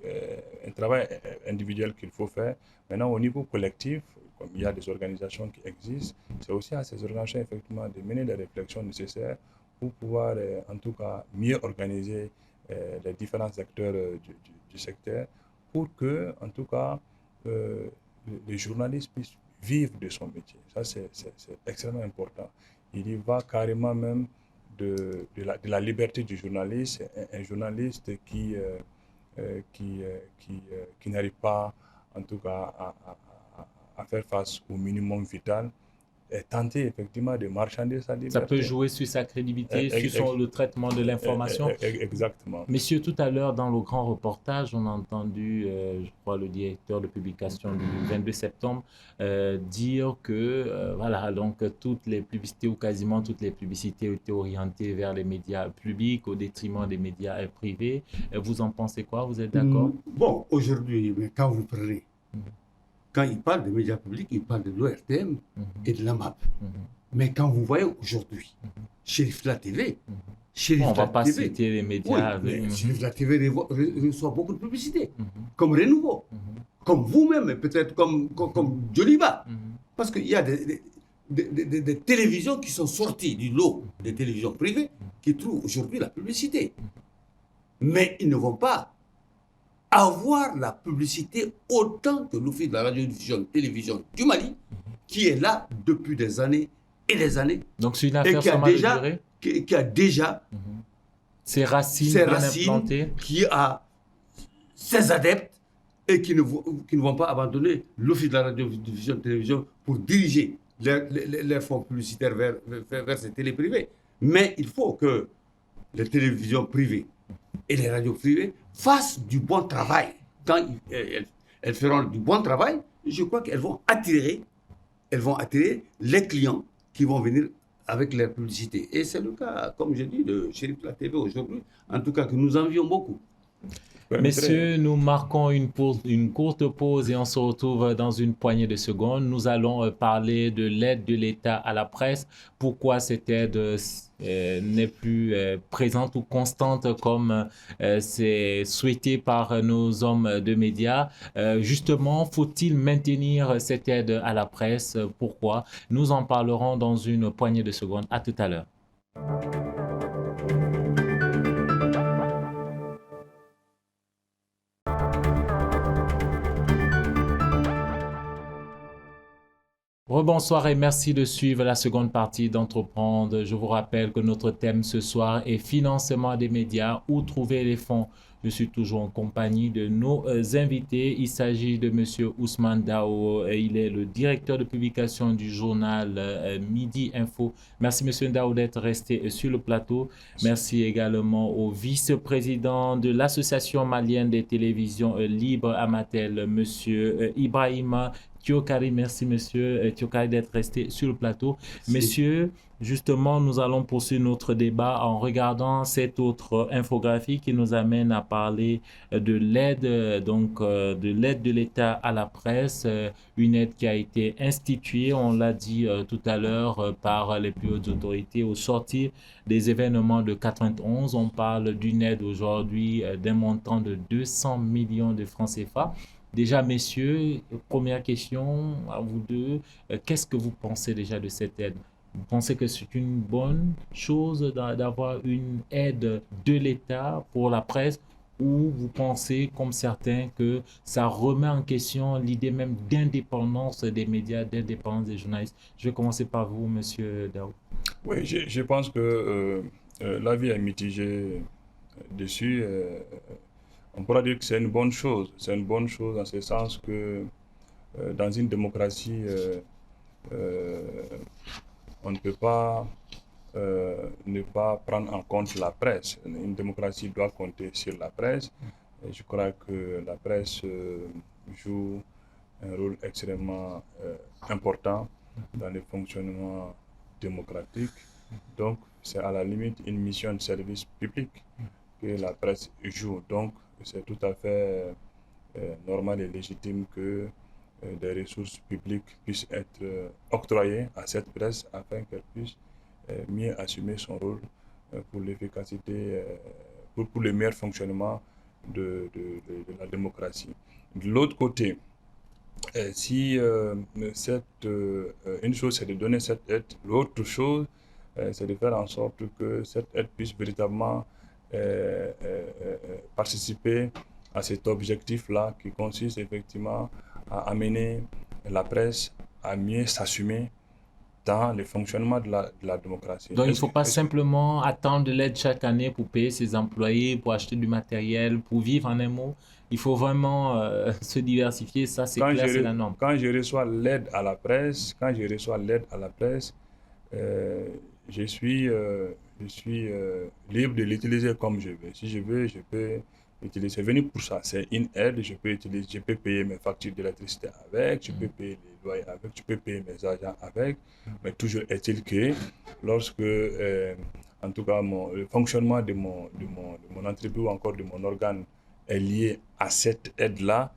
un travail individuel qu'il faut faire. Maintenant, au niveau collectif, comme il y a des organisations qui existent, c'est aussi à ces organisations effectivement de mener les réflexions nécessaires pour pouvoir en tout cas mieux organiser les différents acteurs du secteur pour que, en tout cas, les journalistes puissent vivre de son métier. Ça, c'est extrêmement important. Il y va carrément même de la liberté du journaliste. Un journaliste qui n'arrive pas, en tout cas, à faire face au minimum vital, est tenté effectivement de marchander sa liberté. Ça peut jouer sur sa crédibilité, sur le traitement de l'information. Exactement. Messieurs, tout à l'heure, dans le grand reportage, on a entendu, je crois, le directeur de publication du 22 septembre dire que, voilà, donc toutes les publicités ou quasiment toutes les publicités étaient orientées vers les médias publics au détriment des médias privés. Vous en pensez quoi? Vous êtes d'accord? Bon, aujourd'hui, quand vous prenez, quand il parle des médias publics, il parle de l'ORTM et de l'AMAP. Mais quand vous voyez aujourd'hui, Chérif La TV, on ne va pas citer les médias. Oui, mais Chérif La TV reçoit beaucoup de publicité, comme Renouveau, comme vous-même, peut-être comme Joliba. Parce qu'il y a des télévisions qui sont sorties du lot des télévisions privées qui trouvent aujourd'hui la publicité. Mais ils ne vont pas avoir la publicité autant que l'Office de la radiodiffusion télévision du Mali, qui est là depuis des années et des années. Donc c'est une affaire sans mal de durée qui a déjà ses racines implantées, qui a ses adeptes et qui ne vont pas abandonner l'Office de la radiodiffusion télévision pour diriger les fonds publicitaires vers ces télés privées. Mais il faut que les télévisions privées et les radios privées fassent du bon travail. Quand elles feront du bon travail, je crois qu'elles vont attirer les clients qui vont venir avec leur publicité. Et c'est le cas, comme je dis, de Chérif La TV aujourd'hui, en tout cas que nous envions beaucoup. Messieurs, nous marquons une courte pause et on se retrouve dans une poignée de secondes. Nous allons parler de l'aide de l'État à la presse. Pourquoi cette aide n'est plus présente ou constante comme c'est souhaité par nos hommes de médias. Justement, faut-il maintenir cette aide à la presse? Pourquoi? Nous en parlerons dans une poignée de secondes. À tout à l'heure. Rebonsoir et merci de suivre la seconde partie d'Entreprendre. Je vous rappelle que notre thème ce soir est financement des médias, où trouver les fonds. Je suis toujours en compagnie de nos invités. Il s'agit de M. Ousmane Dao. Il est le directeur de publication du journal Midi Info. Merci M. Dao d'être resté sur le plateau. Merci également au vice-président de l'Association malienne des télévisions libres Amatel, M. Ibrahima Thiokari. Merci monsieur Thiokari d'être resté sur le plateau. Merci. Messieurs, justement, nous allons poursuivre notre débat en regardant cette autre infographie qui nous amène à parler de l'aide, de l'aide de l'État à la presse, une aide qui a été instituée, on l'a dit tout à l'heure, par les plus hautes autorités au sortir des événements de 91. On parle d'une aide aujourd'hui d'un montant de 200 millions de francs CFA. Déjà, messieurs, première question à vous deux. Qu'est-ce que vous pensez déjà de cette aide? Vous pensez que c'est une bonne chose d'avoir une aide de l'État pour la presse, ou vous pensez, comme certains, que ça remet en question l'idée même d'indépendance des médias, d'indépendance des journalistes? Je vais commencer par vous, monsieur Dao. Oui, je pense que l'avis est mitigé dessus. On pourra dire que c'est une bonne chose. C'est une bonne chose en ce sens que dans une démocratie, on ne peut pas ne pas prendre en compte la presse. Une démocratie doit compter sur la presse. Et je crois que la presse joue un rôle extrêmement important dans le fonctionnement démocratique. Donc, c'est à la limite une mission de service public que la presse joue. Donc, c'est tout à fait normal et légitime que des ressources publiques puissent être octroyées à cette presse afin qu'elle puisse mieux assumer son rôle pour l'efficacité, pour le meilleur fonctionnement de la démocratie. De l'autre côté, si une chose c'est de donner cette aide, l'autre chose c'est de faire en sorte que cette aide puisse véritablement participer à cet objectif-là qui consiste effectivement à amener la presse à mieux s'assumer dans le fonctionnement de la démocratie. Donc il ne faut pas simplement attendre de l'aide chaque année pour payer ses employés, pour acheter du matériel, pour vivre en un mot. Il faut vraiment se diversifier, ça c'est clair, c'est la norme. Quand je reçois l'aide à la presse, je suis libre de l'utiliser comme je veux. Si je veux, je peux utiliser. C'est venu pour ça. C'est une aide. Je peux payer mes factures d'électricité avec, je peux payer les loyers avec, je peux payer mes agents avec. Mais toujours est-il que lorsque, en tout cas, le fonctionnement de mon entreprise ou encore de mon organe est lié à cette aide-là,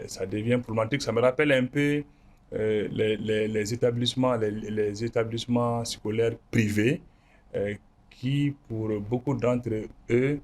ça devient problématique. Ça me rappelle un peu les établissements scolaires privés qui, pour beaucoup d'entre eux,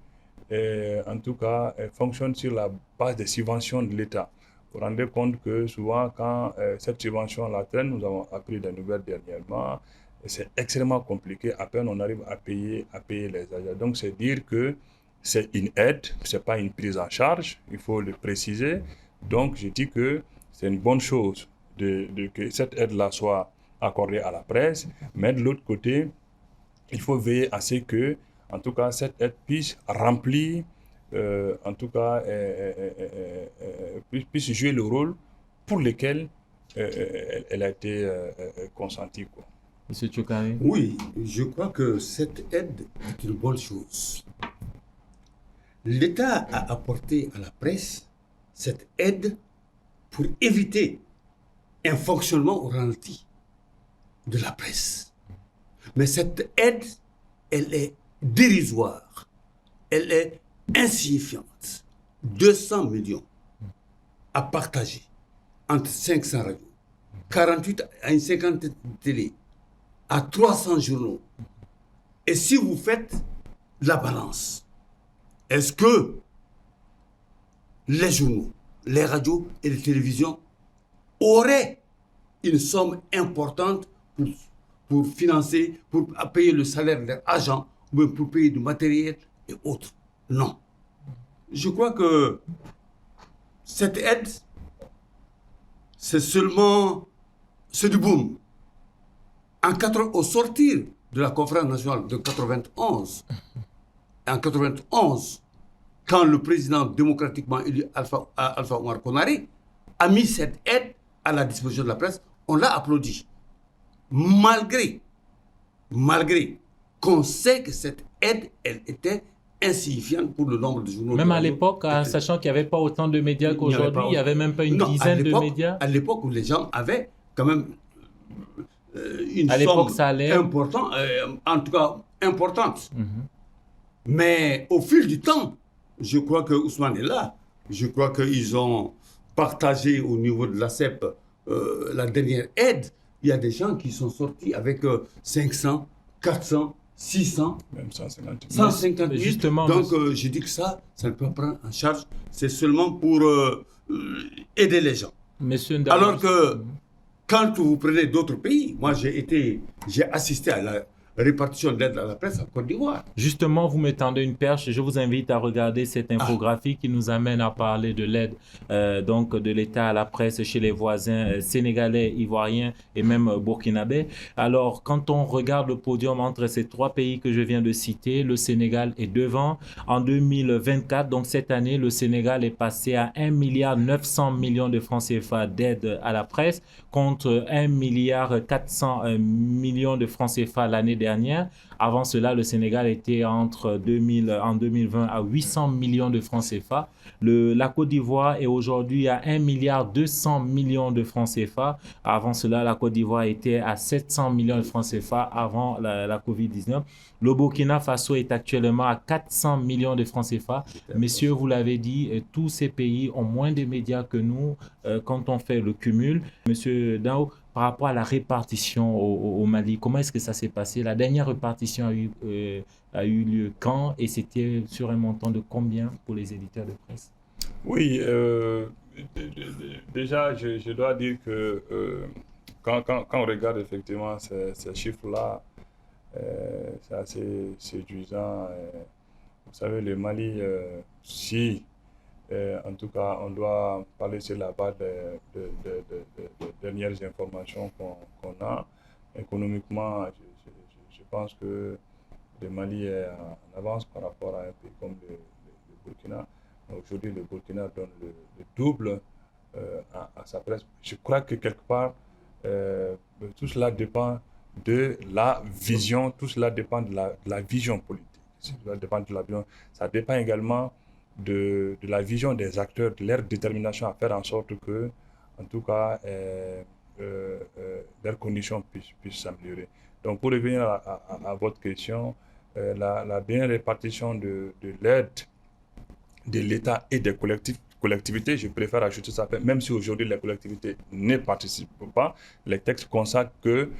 en tout cas, fonctionnent sur la base des subventions de l'État. Vous vous rendez compte que souvent, quand cette subvention-là traîne, nous avons appris des nouvelles dernièrement, c'est extrêmement compliqué. À peine on arrive à payer les agents. Donc, c'est dire que c'est une aide, ce n'est pas une prise en charge, il faut le préciser. Donc, je dis que c'est une bonne chose que cette aide-là soit accordée à la presse, mais de l'autre côté, il faut veiller à ce que, en tout cas, cette aide puisse remplir, en tout cas, puisse jouer le rôle pour lequel elle a été consentie, quoi. Monsieur Tchokari? Oui, je crois que cette aide est une bonne chose. L'État a apporté à la presse cette aide pour éviter un fonctionnement au ralenti de la presse. Mais cette aide, elle est dérisoire, elle est insignifiante. 200 millions à partager entre 500 radios, 48 à une 50 télé, à 300 journaux. Et si vous faites la balance, est-ce que les journaux, les radios et les télévisions auraient une somme importante pour financer, pour payer le salaire de leurs agents, ou pour payer du matériel et autres? Non. Je crois que cette aide, c'est du boom. Au sortir de la conférence nationale de 91, en 91, quand le président démocratiquement élu Alpha Omar Konaré a mis cette aide à la disposition de la presse, on l'a applaudi. Malgré qu'on sait que cette aide, elle était insignifiante pour le nombre de journaux. Même à l'époque, sachant qu'il n'y avait pas autant de médias qu'aujourd'hui, il n'y avait même pas une dizaine de médias. À l'époque où les gens avaient quand même une somme importante, en tout cas importante. Mais au fil du temps, je crois que Ousmane est là. Je crois qu'ils ont partagé au niveau de l'ACEP la dernière aide. Il y a des gens qui sont sortis avec 500, 400, 600, même 150 000. Justement, donc, je dis que ça ne peut pas prendre en charge. C'est seulement pour aider les gens. Alors que quand vous prenez d'autres pays, moi j'ai assisté à répartition d'aide à la presse en Côte d'Ivoire. Justement, vous me tendez une perche. Je vous invite à regarder cette infographie qui nous amène à parler de l'aide donc de l'État à la presse chez les voisins sénégalais, ivoiriens et même burkinabés. Alors, quand on regarde le podium entre ces trois pays que je viens de citer, le Sénégal est devant. En 2024, donc cette année, le Sénégal est passé à 1,9 milliard de francs CFA d'aide à la presse contre 1,4 milliard de francs CFA l'année dernière. Avant cela, le Sénégal était en 2020 à 800 millions de francs CFA. La Côte d'Ivoire est aujourd'hui à 1,2 milliard de francs CFA. Avant cela, la Côte d'Ivoire était à 700 millions de francs CFA avant la COVID-19. Le Burkina Faso est actuellement à 400 millions de francs CFA. Messieurs, vous l'avez dit, tous ces pays ont moins de médias que nous quand on fait le cumul. Monsieur Dao, par rapport à la répartition au Mali, comment est-ce que ça s'est passé? La dernière répartition a eu lieu quand et c'était sur un montant de combien pour les éditeurs de presse? Oui, déjà, je dois dire que quand on regarde effectivement ces chiffres-là, c'est assez séduisant. Vous savez, le Mali, si en tout cas, on doit parler sur la base des dernières informations qu'on a. Économiquement, je pense que le Mali est en avance par rapport à un pays comme le Burkina. Aujourd'hui, le Burkina donne le double à sa presse. Je crois que quelque part, tout cela dépend de la vision, tout cela dépend de la vision politique. Ça dépend de la vision. Ça dépend également de la vision des acteurs, de leur détermination à faire en sorte que, en tout cas, leurs conditions puissent s'améliorer. Donc, pour revenir à votre question, la bien répartition de l'aide de l'État et des collectivités, je préfère ajouter ça, même si aujourd'hui les collectivités ne participent pas, les textes consacrent que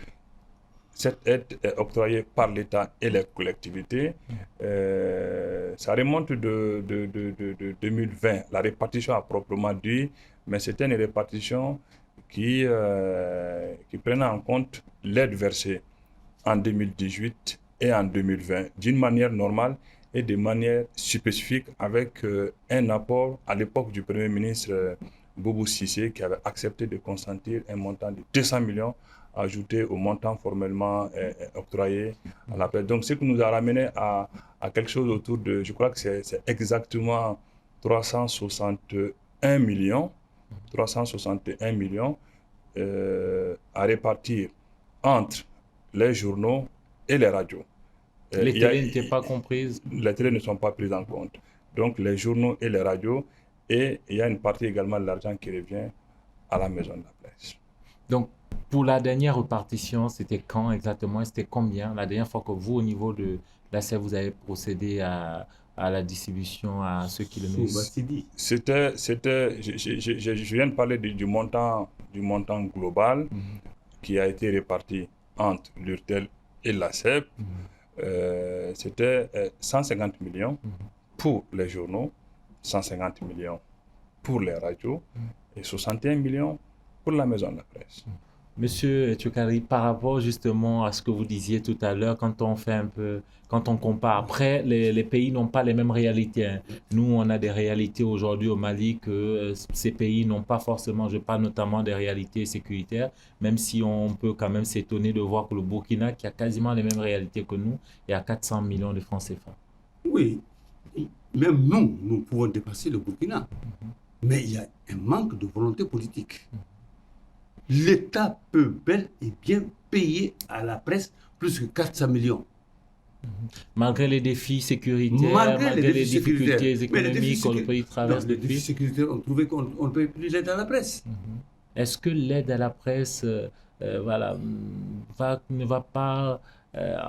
cette aide est octroyée par l'État et les collectivités. Ça remonte de 2020, la répartition à proprement dit, mais c'était une répartition qui prenait en compte l'aide versée en 2018 et en 2020 d'une manière normale et de manière spécifique avec un apport à l'époque du Premier ministre Boubou Cissé qui avait accepté de consentir un montant de 200 millions ajouté au montant formellement octroyé à la presse. Donc, ce qui nous a ramené à quelque chose autour de, je crois que c'est exactement 361 millions à répartir entre les journaux et les radios. Les télés n'étaient pas comprises? Les télés ne sont pas prises en compte. Donc, les journaux et les radios, et il y a une partie également de l'argent qui revient à la maison de la presse. Donc, pour la dernière répartition, c'était quand exactement? C'était combien? La dernière fois que vous, au niveau de l'ACEP, vous avez procédé à la distribution à ceux qui le méritent? C'était, je viens de parler du montant global qui a été réparti entre l'URTEL et l'ACEP. C'était 150 millions pour les journaux, 150 millions pour les radios et 61 millions pour la maison de la presse. Monsieur Tchokari, par rapport justement à ce que vous disiez tout à l'heure, quand on compare, après, les pays n'ont pas les mêmes réalités, hein. Nous, on a des réalités aujourd'hui au Mali que ces pays n'ont pas forcément. Je parle notamment des réalités sécuritaires, même si on peut quand même s'étonner de voir que le Burkina, qui a quasiment les mêmes réalités que nous, est à 400 millions de francs CFA. Oui, même nous pouvons dépasser le Burkina. Mais il y a un manque de volonté politique. L'État peut bel et bien payer à la presse plus que 400 millions. Malgré les défis sécuritaires, malgré les difficultés économiques que le pays traverse depuis. Les défis sécuritaires ont trouvé qu'on ne paye plus l'aide à la presse. Est-ce que l'aide à la presse ne va pas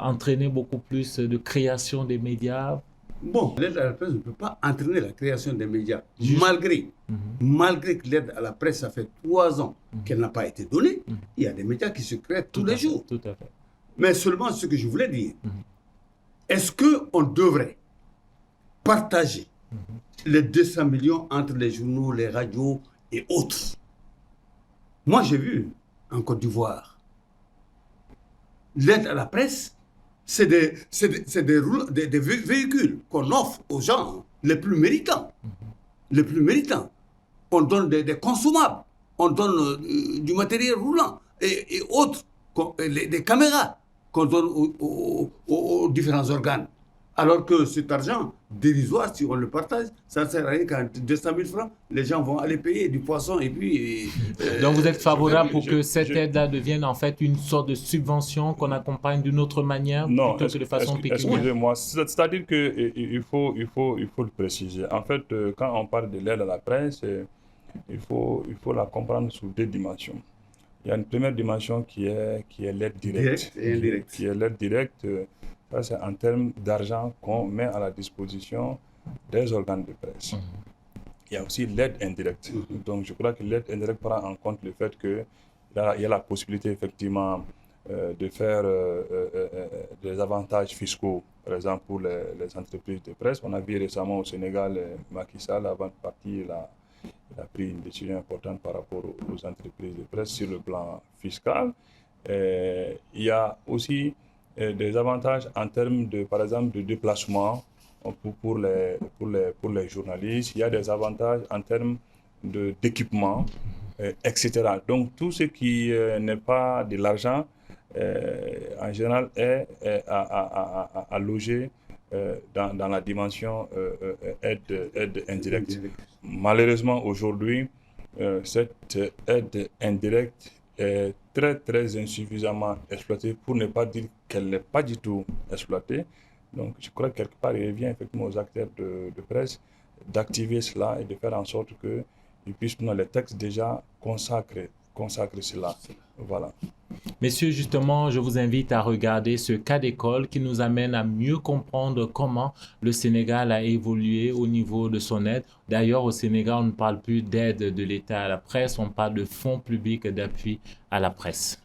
entraîner beaucoup plus de création des médias? Bon, l'aide à la presse ne peut pas entraîner la création des médias. Malgré que l'aide à la presse, ça fait 3 ans qu'elle n'a pas été donnée, il y a des médias qui se créent tous les jours. Tout à fait. Mais seulement ce que je voulais dire, est-ce qu'on devrait partager les 200 millions entre les journaux, les radios et autres? Moi, j'ai vu en Côte d'Ivoire, l'aide à la presse, c'est des véhicules qu'on offre aux gens les plus méritants. Les plus méritants. On donne des consommables, on donne du matériel roulant et autres, des caméras qu'on donne aux différents organes. Alors que cet argent dérisoire, si on le partage, ça ne sert à rien qu'à 200 000 francs, les gens vont aller payer du poisson et puis... Donc vous êtes favorable pour que cette aide-là devienne en fait une sorte de subvention qu'on accompagne d'une autre manière plutôt que de façon pécuniaire? Excusez-moi, c'est-à-dire qu'il faut le préciser. En fait, quand on parle de l'aide à la presse, il faut la comprendre sous deux dimensions. Il y a une première dimension qui est l'aide directe. Qui est l'aide directe. Ça, c'est en termes d'argent qu'on met à la disposition des organes de presse. Il y a aussi l'aide indirecte. Donc, je crois que l'aide indirecte prend en compte le fait qu'il y a la possibilité, effectivement, de faire des avantages fiscaux, par exemple, pour les entreprises de presse. On a vu récemment au Sénégal, Macky Sall, avant de partir, il a pris une décision importante par rapport aux entreprises de presse sur le plan fiscal. Il y a aussi des avantages en termes de, par exemple, de déplacement pour les journalistes. Il y a des avantages en termes d'équipement, etc. Donc, tout ce qui n'est pas de l'argent, en général, est à loger dans la dimension aide indirecte. Malheureusement, aujourd'hui, cette aide indirecte est très insuffisamment exploitée, pour ne pas dire qu'elle n'est pas du tout exploitée. Donc je crois que quelque part il revient effectivement aux acteurs de presse d'activer cela et de faire en sorte qu'ils puissent, dans les textes déjà, consacrer cela. Voilà. Messieurs, justement, je vous invite à regarder ce cas d'école qui nous amène à mieux comprendre comment le Sénégal a évolué au niveau de son aide. D'ailleurs, au Sénégal, on ne parle plus d'aide de l'État à la presse, on parle de fonds publics d'appui à la presse.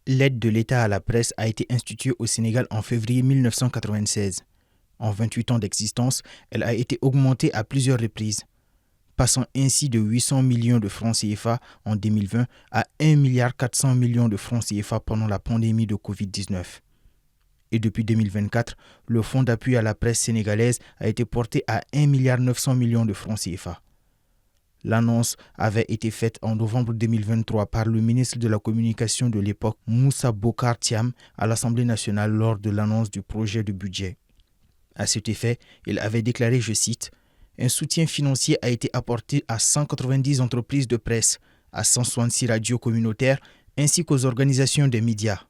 L'aide de l'État à la presse a été instituée au Sénégal en février 1996. En 28 ans d'existence, elle a été augmentée à plusieurs reprises, passant ainsi de 800 millions de francs CFA en 2020 à 1,4 milliard de francs CFA pendant la pandémie de Covid-19. Et depuis 2024, le fonds d'appui à la presse sénégalaise a été porté à 1,9 milliard de francs CFA. L'annonce avait été faite en novembre 2023 par le ministre de la Communication de l'époque, Moussa Bocar Thiam, à l'Assemblée nationale lors de l'annonce du projet de budget. À cet effet, il avait déclaré, je cite, « Un soutien financier a été apporté à 190 entreprises de presse, à 166 radios communautaires ainsi qu'aux organisations des médias. »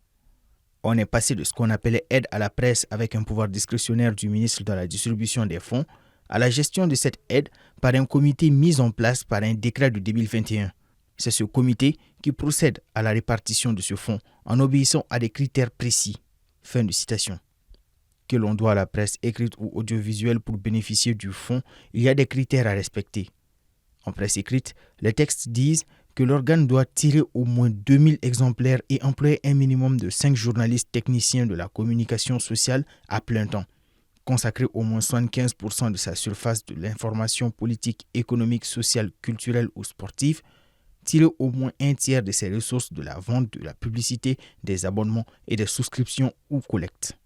On est passé de ce qu'on appelait aide à la presse avec un pouvoir discrétionnaire du ministre de la distribution des fonds à la gestion de cette aide par un comité mis en place par un décret de 2021. C'est ce comité qui procède à la répartition de ce fonds en obéissant à des critères précis. Fin de citation. Que l'on doit à la presse écrite ou audiovisuelle pour bénéficier du fonds, il y a des critères à respecter. En presse écrite, les textes disent que l'organe doit tirer au moins 2000 exemplaires et employer un minimum de 5 journalistes techniciens de la communication sociale à plein temps, consacrer au moins 75% de sa surface de l'information politique, économique, sociale, culturelle ou sportive, tirer au moins un tiers de ses ressources de la vente, de la publicité, des abonnements et des souscriptions ou collectes.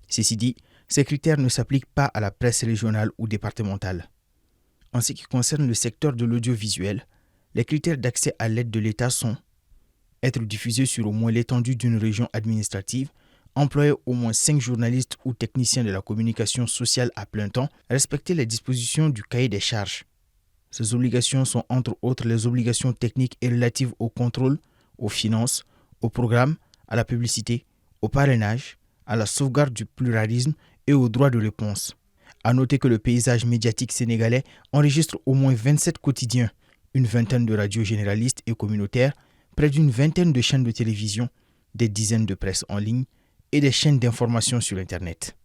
Ceci dit, ces critères ne s'appliquent pas à la presse régionale ou départementale. En ce qui concerne le secteur de l'audiovisuel, les critères d'accès à l'aide de l'État sont être diffusé sur au moins l'étendue d'une région administrative, employer au moins 5 journalistes ou techniciens de la communication sociale à plein temps, respecter les dispositions du cahier des charges. Ces obligations sont entre autres les obligations techniques et relatives au contrôle, aux finances, au programme, à la publicité, au parrainage, à la sauvegarde du pluralisme et au droit de réponse. À noter que le paysage médiatique sénégalais enregistre au moins 27 quotidiens, une vingtaine de radios généralistes et communautaires, près d'une vingtaine de chaînes de télévision, des dizaines de presses en ligne et des chaînes d'information sur Internet.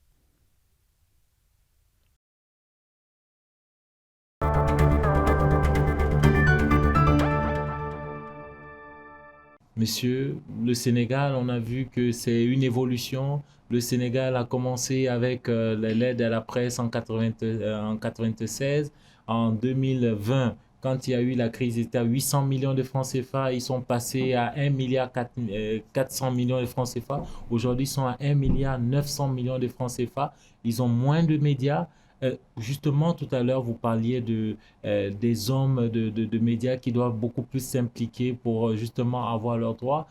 Monsieur, le Sénégal, on a vu que c'est une évolution. Le Sénégal a commencé avec l'aide à la presse en 1996. En 2020, quand il y a eu la crise, ils étaient à 800 millions de francs CFA. Ils sont passés à 1 milliard 400 millions de francs CFA. Aujourd'hui, ils sont à 1 milliard 900 millions de francs CFA. Ils ont moins de médias. Justement, tout à l'heure, vous parliez des hommes de médias qui doivent beaucoup plus s'impliquer pour justement avoir leurs droits.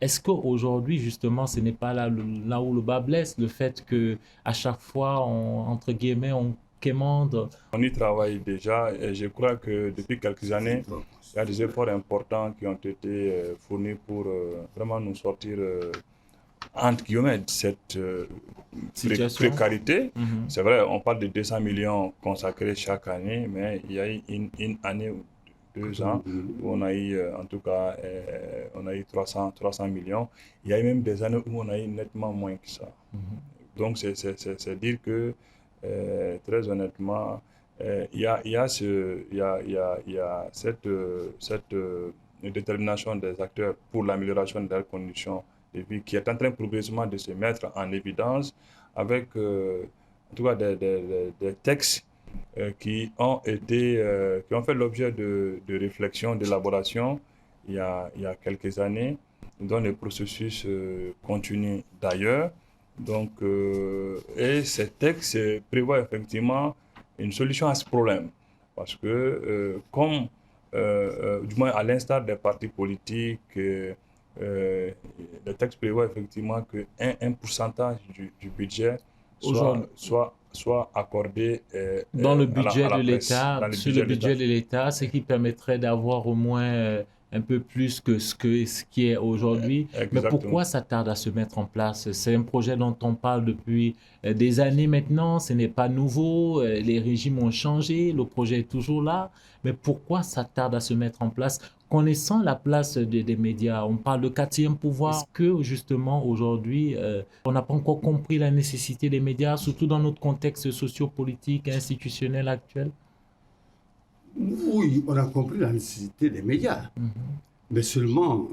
Est-ce qu'aujourd'hui, justement, ce n'est pas là où le bas blesse, le fait qu'à chaque fois, entre guillemets, on quémande? On y travaille déjà et je crois que depuis quelques années, il y a des efforts importants qui ont été fournis pour vraiment nous sortir entre guillemets de cette précarité. C'est vrai, on parle de 200 millions consacrés chaque année, mais il y a eu une année ou 2 ans où on a eu, en tout cas, on a eu 300 millions. Il y a eu même des années où on a eu nettement moins que ça. Donc, c'est dire que, très honnêtement, il y a cette détermination des acteurs pour l'amélioration de leurs conditions de vie qui est en train progressivement de se mettre en évidence avec, en tout cas, des textes qui ont fait l'objet de réflexion, d'élaboration il y a quelques années, dont le processus continue d'ailleurs. Donc, et ces textes prévoient effectivement une solution à ce problème. Parce que, comme, du moins à l'instar des partis politiques, le texte prévoit effectivement qu'un pourcentage du budget soit accordé dans le budget de l'État, sur le budget de l'État, ce qui permettrait d'avoir au moins un peu plus que ce qui est aujourd'hui. Mais pourquoi ça tarde à se mettre en place? C'est un projet dont on parle depuis des années maintenant, ce n'est pas nouveau, les régimes ont changé, le projet est toujours là, mais pourquoi ça tarde à se mettre en place? Connaissant la place des médias, on parle de 4e pouvoir. Est-ce que justement aujourd'hui, on n'a pas encore compris la nécessité des médias, surtout dans notre contexte socio-politique et institutionnel actuel? Oui, on a compris la nécessité des médias. Mais seulement,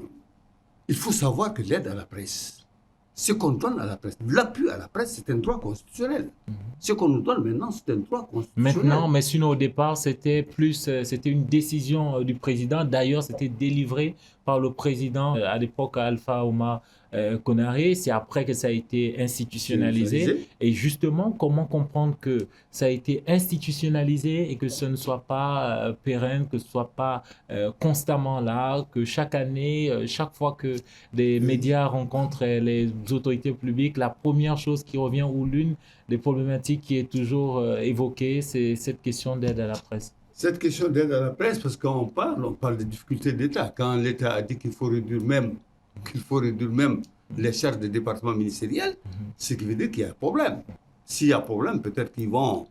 il faut savoir que l'aide à la presse, ce qu'on donne à la presse, l'appui à la presse, c'est un droit constitutionnel. Ce qu'on nous donne maintenant, c'est un droit constitutionnel. Maintenant, mais sinon au départ, c'était une décision du président. D'ailleurs, c'était délivré par le président à l'époque, Alpha Ouma Konaré. C'est après que ça a été institutionnalisé. Et justement, comment comprendre que ça a été institutionnalisé et que ce ne soit pas pérenne, que ce ne soit pas constamment là, que chaque année, chaque fois que des médias rencontrent les autorités publiques, la première chose qui revient ou l'une des problématiques qui est toujours évoquée, c'est cette question d'aide à la presse. Cette question d'aide à la presse, parce qu'on parle des difficultés d'État. Quand l'État a dit qu'il faut réduire même les charges des départements ministériels, ce qui veut dire qu'il y a un problème. S'il y a un problème, peut-être qu'ils vont...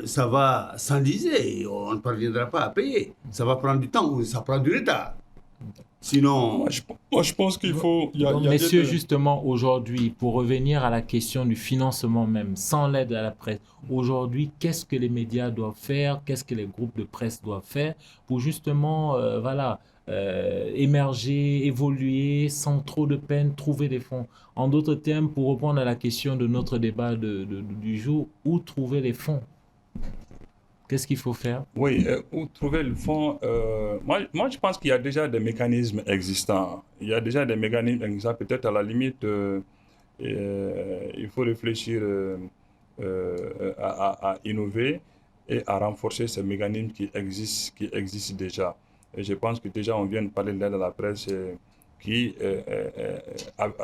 ça va s'enliser, on ne parviendra pas à payer. Ça va prendre du temps ou ça prend du retard. Sinon... Moi, je pense qu'il faut... Messieurs, justement, aujourd'hui, pour revenir à la question du financement même, sans l'aide à la presse, aujourd'hui, qu'est-ce que les médias doivent faire? Qu'est-ce que les groupes de presse doivent faire pour justement, émerger, évoluer sans trop de peine, trouver des fonds? En d'autres termes, pour répondre à la question de notre débat du jour, où trouver les fonds? Qu'est-ce qu'il faut faire? Oui, où trouver le fonds? Moi, je pense qu'il y a déjà des mécanismes existants. Il y a déjà des mécanismes existants. Peut-être à la limite, il faut réfléchir à innover et à renforcer ces mécanismes qui existent déjà. Et je pense que déjà, on vient de parler de l'aide à la presse qui,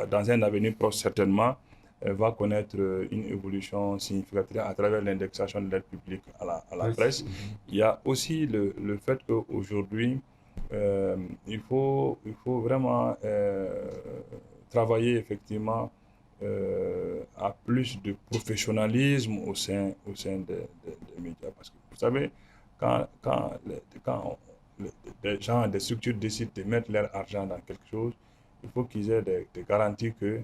dans un avenir proche certainement, va connaître une évolution significative à travers l'indexation de l'aide publique à la presse. Il y a aussi le fait qu'aujourd'hui, il faut vraiment travailler effectivement à plus de professionnalisme au sein des médias. Parce que vous savez, quand des gens, des structures décident de mettre leur argent dans quelque chose, il faut qu'ils aient des garanties que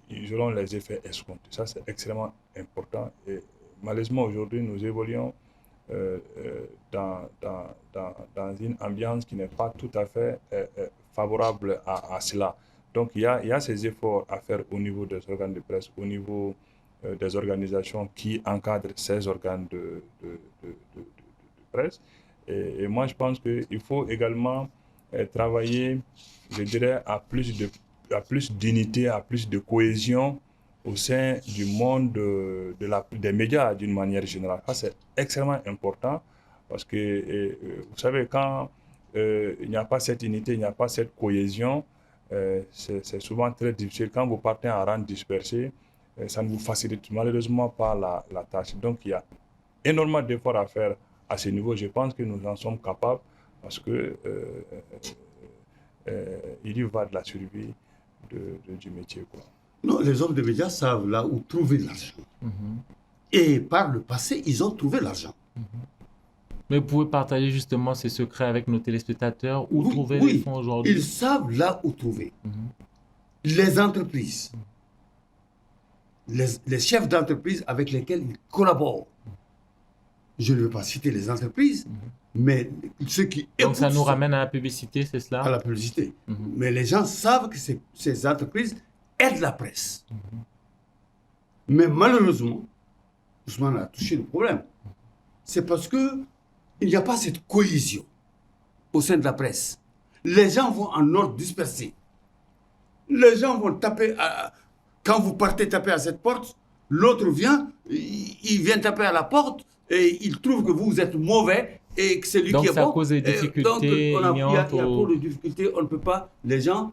ils auront les effets escomptés. Ça, c'est extrêmement important. Et malheureusement, aujourd'hui, nous évoluons dans une ambiance qui n'est pas tout à fait favorable à cela. Donc, il y a ces efforts à faire au niveau des organes de presse, au niveau des organisations qui encadrent ces organes de presse. Et moi, je pense qu'il faut également travailler, je dirais, à plus d'unité, à plus de cohésion au sein du monde des médias d'une manière générale. Ça, c'est extrêmement important parce que, vous savez, quand il n'y a pas cette unité, il n'y a pas cette cohésion, c'est souvent très difficile. Quand vous partez en rang dispersé, ça ne vous facilite malheureusement pas la tâche. Donc, il y a énormément d'efforts à faire à ce niveau. Je pense que nous en sommes capables parce que il y va de la survie du métier, quoi. Non, les hommes de médias savent là où trouver de l'argent. Et par le passé, ils ont trouvé l'argent. Mais vous pouvez partager justement ces secrets avec nos téléspectateurs, où trouver les fonds aujourd'hui? Ils savent là où trouver. Les entreprises, les chefs d'entreprise avec lesquels ils collaborent. Je ne veux pas citer les entreprises, mais ceux qui... Donc ça nous ramène à la publicité, c'est cela? À la publicité. Mais les gens savent que ces entreprises aident la presse. Mais malheureusement, Ousmane a touché le problème. C'est parce qu'il n'y a pas cette cohésion au sein de la presse. Les gens vont en ordre dispersé. Les gens vont taper... Quand vous partez taper à cette porte, l'autre vient, il vient taper à la porte et il trouve que vous êtes mauvais et que c'est lui qui est bon. Donc ça cause des difficultés. Donc il y a trop de difficultés, on ne peut pas... Les gens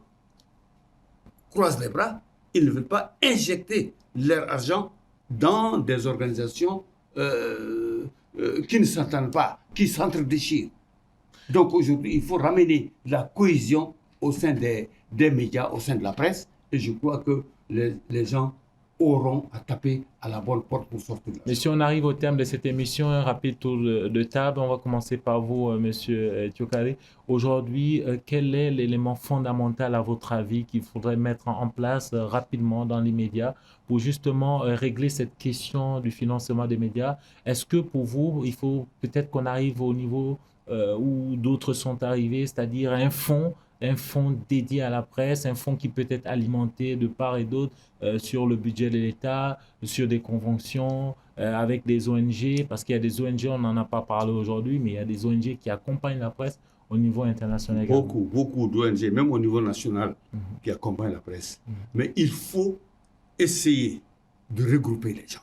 croisent les bras, ils ne veulent pas injecter leur argent dans des organisations qui ne s'entendent pas, qui s'entre-déchirent. Donc aujourd'hui, il faut ramener la cohésion au sein des médias, au sein de la presse, et je crois que les gens auront à taper à la bonne porte pour sortir de là. Mais si on arrive au terme de cette émission, un rapide tour de table, on va commencer par vous, Monsieur Thiokare. Aujourd'hui, quel est l'élément fondamental, à votre avis, qu'il faudrait mettre en place rapidement dans les médias pour justement régler cette question du financement des médias? Est-ce que pour vous, il faut peut-être qu'on arrive au niveau où d'autres sont arrivés, c'est-à-dire un fonds dédié à la presse, un fonds qui peut être alimenté de part et d'autre sur le budget de l'État, sur des conventions avec des ONG, parce qu'il y a des ONG, on n'en a pas parlé aujourd'hui, mais il y a des ONG qui accompagnent la presse au niveau international. Beaucoup d'ONG, même au niveau national, qui accompagnent la presse. Mais il faut essayer de regrouper les gens.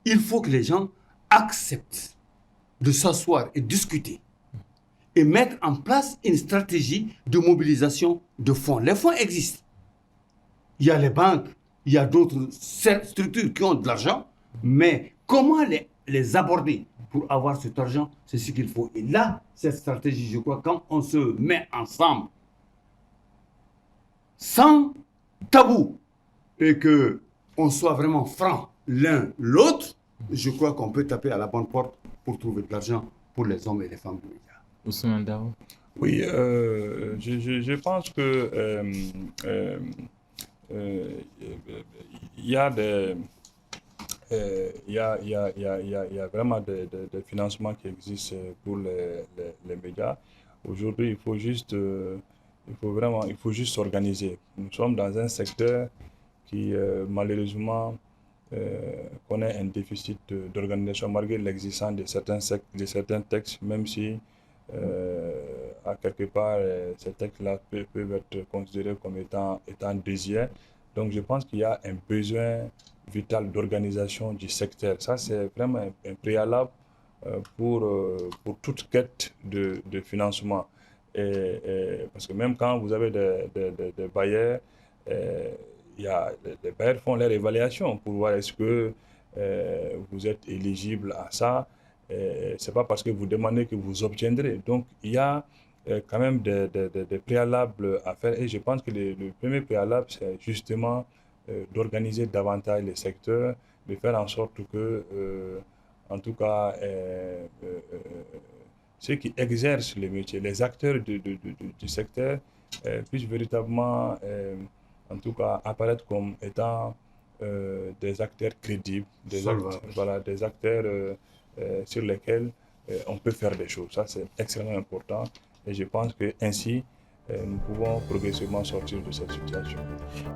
Il faut que les gens acceptent de s'asseoir et discuter et mettre en place une stratégie de mobilisation de fonds. Les fonds existent. Il y a les banques, il y a d'autres structures qui ont de l'argent, mais comment les aborder pour avoir cet argent, c'est ce qu'il faut. Et là, cette stratégie, je crois, quand on se met ensemble, sans tabou, et qu'on soit vraiment franc l'un l'autre, je crois qu'on peut taper à la bonne porte pour trouver de l'argent pour les hommes et les femmes de médias. Ousmane Dao. Oui, je pense que il y a vraiment des financements qui existent pour les médias. Aujourd'hui, il faut juste s'organiser. Nous sommes dans un secteur qui malheureusement connaît un déficit d'organisation malgré l'existence de certains textes, même si à quelque part ces textes-là peuvent être considérés comme étant désuets. Donc je pense qu'il y a un besoin vital d'organisation du secteur. Ça, c'est vraiment un préalable pour toute quête de financement. Parce que même quand vous avez des bailleurs, les bailleurs font leur évaluation pour voir est-ce que vous êtes éligible à ça. Ce n'est pas parce que vous demandez que vous obtiendrez. Donc, il y a quand même des préalables à faire. Et je pense que le premier préalable, c'est justement d'organiser davantage les secteurs, de faire en sorte que, en tout cas, ceux qui exercent les métiers, les acteurs du secteur, puissent véritablement, en tout cas, apparaître comme étant des acteurs crédibles, des acteurs sur lesquels on peut faire des choses. Ça, c'est extrêmement important. Et je pense qu'ainsi, nous pouvons progressivement sortir de cette situation.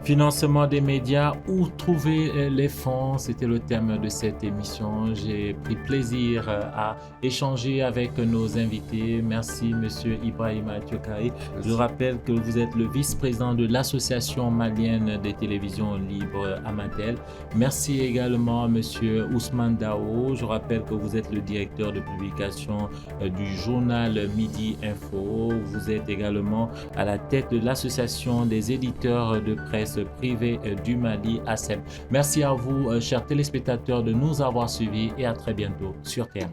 Financement des médias, où trouver les fonds, c'était le thème de cette émission. J'ai pris plaisir à échanger avec nos invités. Merci Monsieur Ibrahima Thiokaye. Je rappelle que vous êtes le vice-président de l'Association malienne des télévisions libres Amatel. Merci également Monsieur Ousmane Dao. Je rappelle que vous êtes le directeur de publication du journal Midi Info. Vous êtes également à la tête de l'Association des éditeurs de presse privée du Mali, ASEP. Merci à vous, chers téléspectateurs, de nous avoir suivis et à très bientôt sur TM.